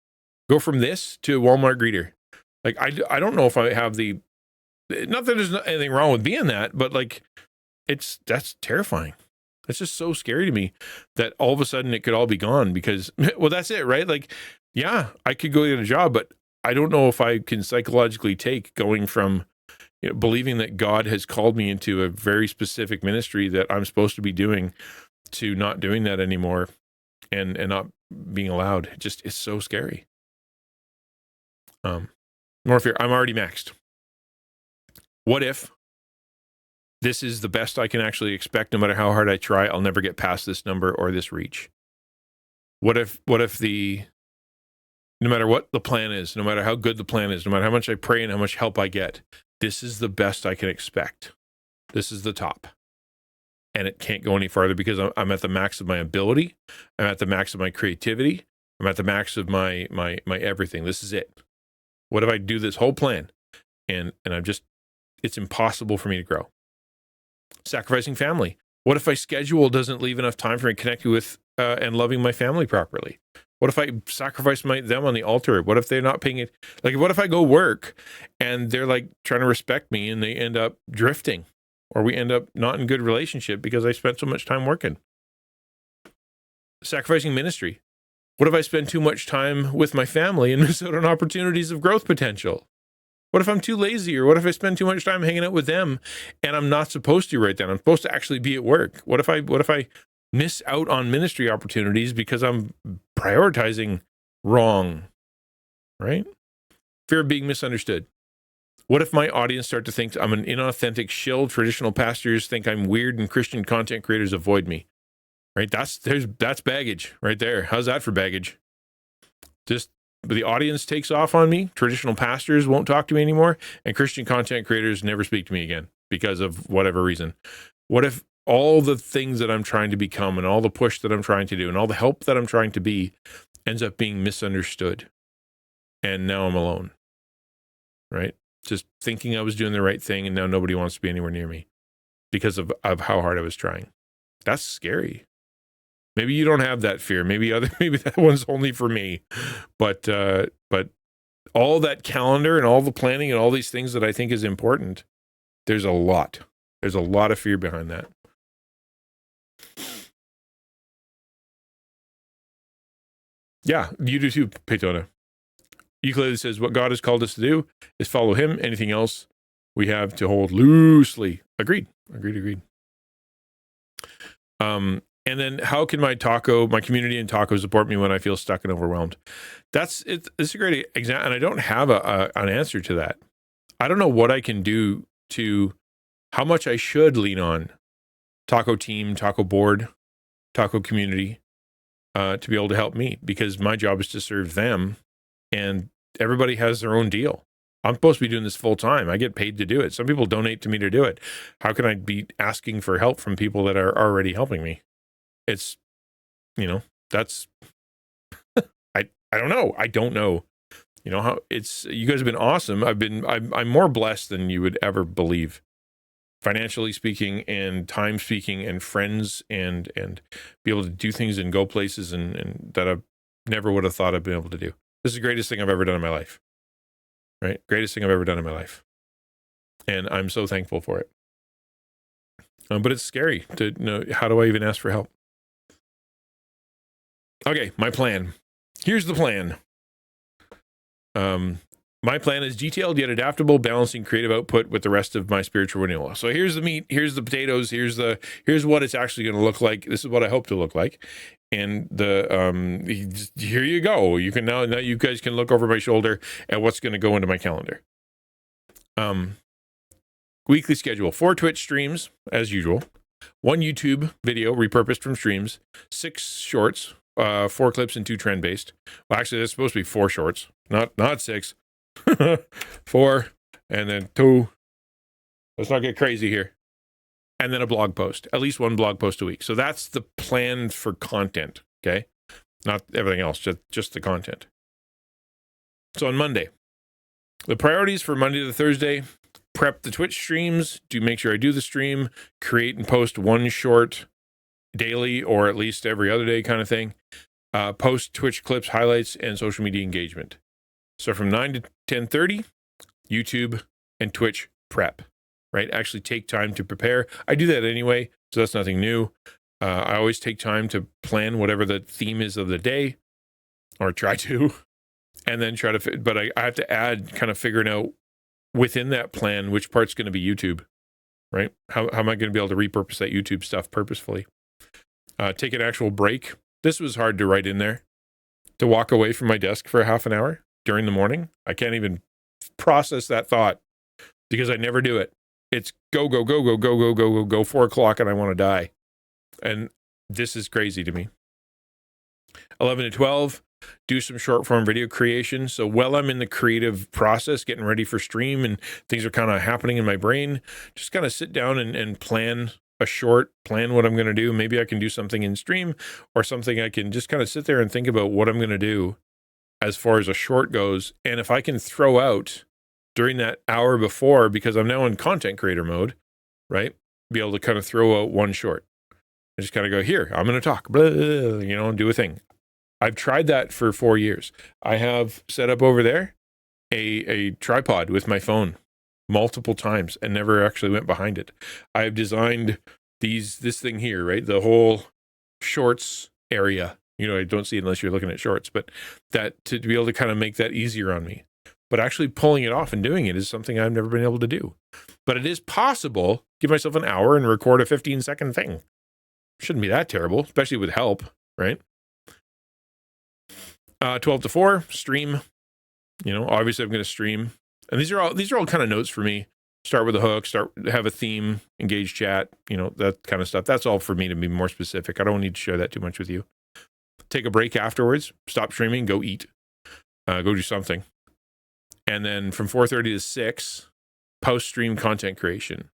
Go from this to a Walmart greeter. Like, I don't know if I have not that there's anything wrong with being that, but that's terrifying. It's just so scary to me that all of a sudden it could all be gone because, well, that's it, right? Like, yeah, I could go get a job, but I don't know if I can psychologically take going from, believing that God has called me into a very specific ministry that I'm supposed to be doing to not doing that anymore and not being allowed. It's so scary. More fear. I'm already maxed. What if this is the best I can actually expect? No matter how hard I try, I'll never get past this number or this reach. What if no matter what the plan is, no matter how good the plan is, no matter how much I pray and how much help I get, this is the best I can expect. This is the top. And it can't go any farther because I'm at the max of my ability. I'm at the max of my creativity. I'm at the max of my everything. This is it. What if I do this whole plan and it's impossible for me to grow? Sacrificing family. What if my schedule doesn't leave enough time for me to connect with and loving my family properly? What if I sacrifice them on the altar? What if they're not paying it? Like, what if I go work and they're like trying to respect me and they end up drifting, or we end up not in good relationship because I spent so much time working? Sacrificing ministry. What if I spend too much time with my family and miss out on opportunities of growth potential? What if I'm too lazy? Or what if I spend too much time hanging out with them and I'm not supposed to right then? I'm supposed to actually be at work. What if I miss out on ministry opportunities because I'm prioritizing wrong, right? Fear of being misunderstood. What if my audience start to think I'm an inauthentic shill? Traditional pastors think I'm weird and Christian content creators avoid me, right? That's baggage right there. How's that for baggage? Just the audience takes off on me. Traditional pastors won't talk to me anymore, and Christian content creators never speak to me again because of whatever reason. What if all the things that I'm trying to become and all the push that I'm trying to do and all the help that I'm trying to be ends up being misunderstood, and now I'm alone, right? Just thinking I was doing the right thing, and now nobody wants to be anywhere near me because of how hard I was trying. That's scary. Maybe you don't have that fear. Maybe that one's only for me. But all that calendar and all the planning and all these things that I think is important, there's a lot. There's a lot of fear behind that. Yeah, you do too, Peytona. Ukulele says, what God has called us to do is follow him. Anything else we have to hold loosely. Agreed. And then how can my community and taco support me when I feel stuck and overwhelmed? It's a great example, and I don't have an answer to that. I don't know what I can do to how much I should lean on taco team, taco board, taco community to be able to help me, because my job is to serve them, and everybody has their own deal. I'm supposed to be doing this full time. I get paid to do it. Some people donate to me to do it. How can I be asking for help from people that are already helping me? It's, that's, I don't know. I don't know, how you guys have been awesome. I'm more blessed than you would ever believe, financially speaking and time speaking and friends and be able to do things and go places and that I never would have thought I'd been able to do. This is the greatest thing I've ever done in my life, right? Greatest thing I've ever done in my life. And I'm so thankful for it. But it's scary to know, how do I even ask for help? Okay, my plan. Here's the plan. My plan is detailed yet adaptable, balancing creative output with the rest of my spiritual renewal. So here's the meat, here's the potatoes, here's what it's actually going to look like. This is what I hope to look like. And here you go. You can now you guys can look over my shoulder at what's going to go into my calendar. Weekly schedule: 4 Twitch streams as usual, 1 YouTube video repurposed from streams, 6 shorts, 4 clips and 2 trend-based. Well, actually, that's supposed to be 4 shorts, not 6. 4 and then 2. Let's not get crazy here. And then a blog post, at least 1 blog post a week. So that's the plan for content, okay? Not everything else, just the content. So on Monday, the priorities for Monday to Thursday: prep the Twitch streams, make sure I do the stream, create and post 1 short daily or at least every other day kind of thing, post Twitch clips, highlights, and social media engagement. So from 9 to 10:30, YouTube and Twitch prep, right? Actually take time to prepare. I do that anyway, so that's nothing new. I always take time to plan whatever the theme is of the day, or try to, and then try to, but I have to add kind of figuring out within that plan which part's going to be YouTube, right? How am I going to be able to repurpose that YouTube stuff purposefully? Take an actual break. This was hard to write in there. To walk away from my desk for a half an hour during the morning. I can't even process that thought because I never do it. It's go, 4 o'clock and I want to die. And this is crazy to me. 11 to 12, do some short form video creation. So while I'm in the creative process, getting ready for stream and things are kind of happening in my brain, just kind of sit down and plan a short, plan what I'm going to do. Maybe I can do something in stream or something I can just kind of sit there and think about what I'm going to do as far as a short goes. And if I can throw out during that hour before, because I'm now in content creator mode, right? Be able to kind of throw out one short. I just kind of go, here, I'm going to talk, blah, and do a thing. I've tried that for 4 years. I have set up over there a tripod with my phone multiple times and never actually went behind it. I've designed this thing here, right? The whole shorts area. I don't see it unless you're looking at shorts, but that to be able to kind of make that easier on me. But actually pulling it off and doing it is something I've never been able to do. But it is possible. Give myself an hour and record a 15-second thing. Shouldn't be that terrible, especially with help, right? 12 to 4, stream. Obviously I'm going to stream. And these are all kind of notes for me. Start with a hook, have a theme, engage chat, that kind of stuff. That's all for me to be more specific. I don't need to share that too much with you. Take a break afterwards, stop streaming, go eat, go do something. And then from 4:30 to 6, post-stream content creation.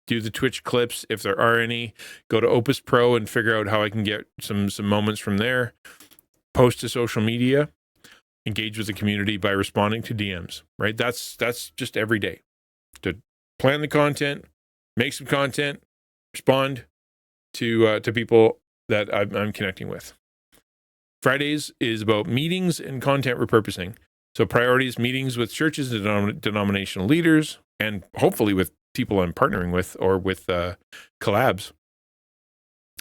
Do the Twitch clips if there are any. Go to Opus Pro and figure out how I can get some moments from there. Post to social media. Engage with the community by responding to DMs, right? That's just every day. To plan the content, make some content, respond to people that I'm connecting with. Fridays is about meetings and content repurposing. So priorities, meetings with churches and denominational leaders, and hopefully with people I'm partnering with or with collabs.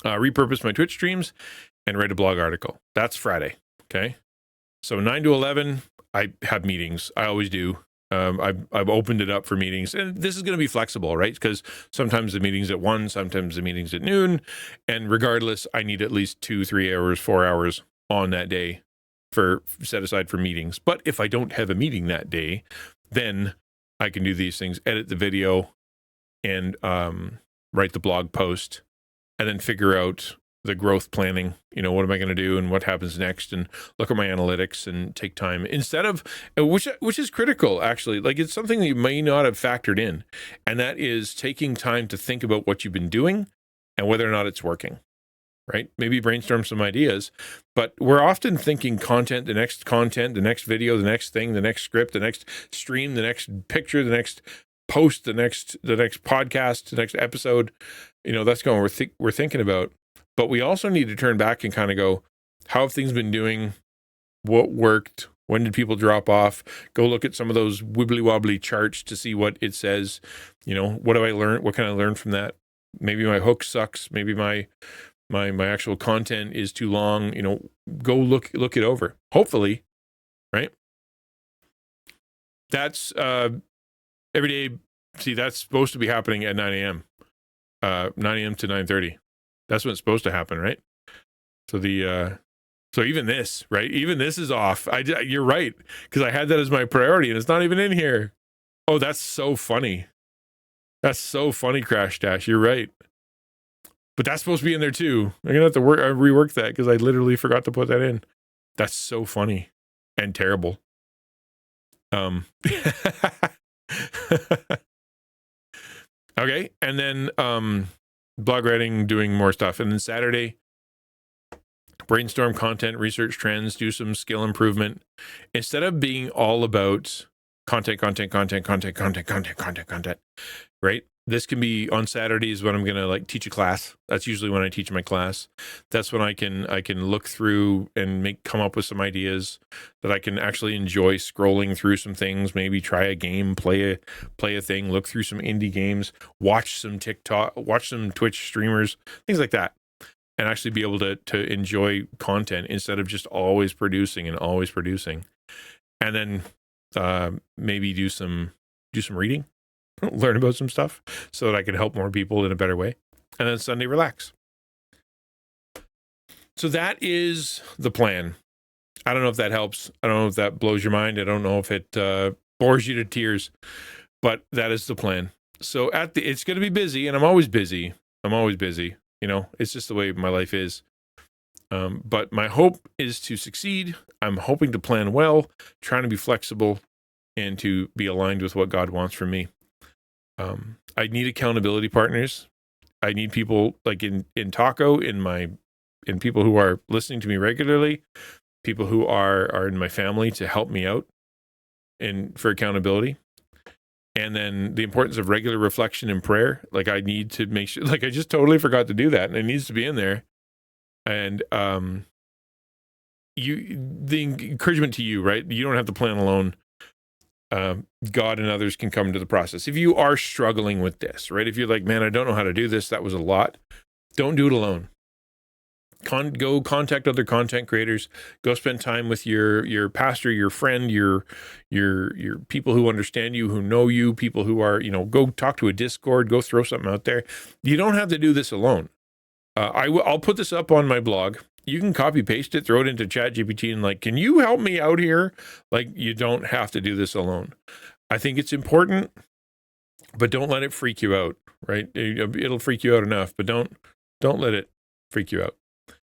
Repurpose my Twitch streams and write a blog article. That's Friday, okay? So 9 to 11, I have meetings. I always do. I've opened it up for meetings, and this is going to be flexible, right? Because sometimes the meeting's at 1, sometimes the meeting's at noon, and regardless, I need at least 2, 3 hours, 4 hours on that day for set aside for meetings. But if I don't have a meeting that day, then I can do these things, edit the video, and write the blog post, and then figure out the growth planning. What am I going to do and what happens next, and look at my analytics and take time instead of, which is critical, actually. Like, it's something that you may not have factored in, and that is taking time to think about what you've been doing and whether or not it's working, right? Maybe brainstorm some ideas, but we're often thinking content, the next video, the next thing, the next script, the next stream, the next picture, the next post, the next podcast, the next episode. That's going we're thinking about. But we also need to turn back and kind of go, how have things been doing? What worked? When did people drop off? Go look at some of those wibbly wobbly charts to see what it says. What do I learn? What can I learn from that? Maybe my hook sucks. Maybe my actual content is too long. Go look it over. Hopefully, right? That's every day. See, that's supposed to be happening at 9 a.m. 9 a.m. to 9:30. That's when it's supposed to happen, right? So so even this, right? Even this is off. You're right, because I had that as my priority, and it's not even in here. Oh, that's so funny. That's so funny, Crash Dash. You're right. But that's supposed to be in there too. I'm gonna have to rework that because I literally forgot to put that in. That's so funny and terrible. Okay, and then blog writing, doing more stuff. And then Saturday, brainstorm content, research trends, do some skill improvement. Instead of being all about content, right? This can be on Saturdays when I'm going to teach a class. That's usually when I teach my class. That's when I can look through and come up with some ideas that I can actually enjoy scrolling through some things, maybe try a game, play a thing, look through some indie games, watch some TikTok, watch some Twitch streamers, things like that. and actually be able to enjoy content instead of just always producing and always producing. And then maybe do some reading, learn about some stuff so that I can help more people in a better way. And then Sunday, relax. So that is the plan. I don't know if that helps. I don't know if that blows your mind. I don't know if it bores you to tears, but that is the plan. So it's going to be busy, and I'm always busy. It's just the way my life is. But my hope is to succeed. I'm hoping to plan well, trying to be flexible, and to be aligned with what God wants from me. I need accountability partners. I need people like in Taco, in people who are listening to me regularly, people who are in my family to help me out and for accountability. And then the importance of regular reflection and prayer. Like I need to make sure, like I just totally forgot to do that, and it needs to be in there. And the encouragement to you, right? You don't have to plan alone. God and others can come into the process. If you are struggling with this, right? If you're like, man, I don't know how to do this, that was a lot. Don't do it alone. Go contact other content creators. Go spend time with your pastor, your friend, your people who understand you, who know you, people who are, go talk to a Discord, go throw something out there. You don't have to do this alone. I'll put this up on my blog. You can copy paste it, throw it into ChatGPT and can you help me out here? You don't have to do this alone. I think it's important, but don't let it freak you out, right? It'll freak you out enough, but don't let it freak you out.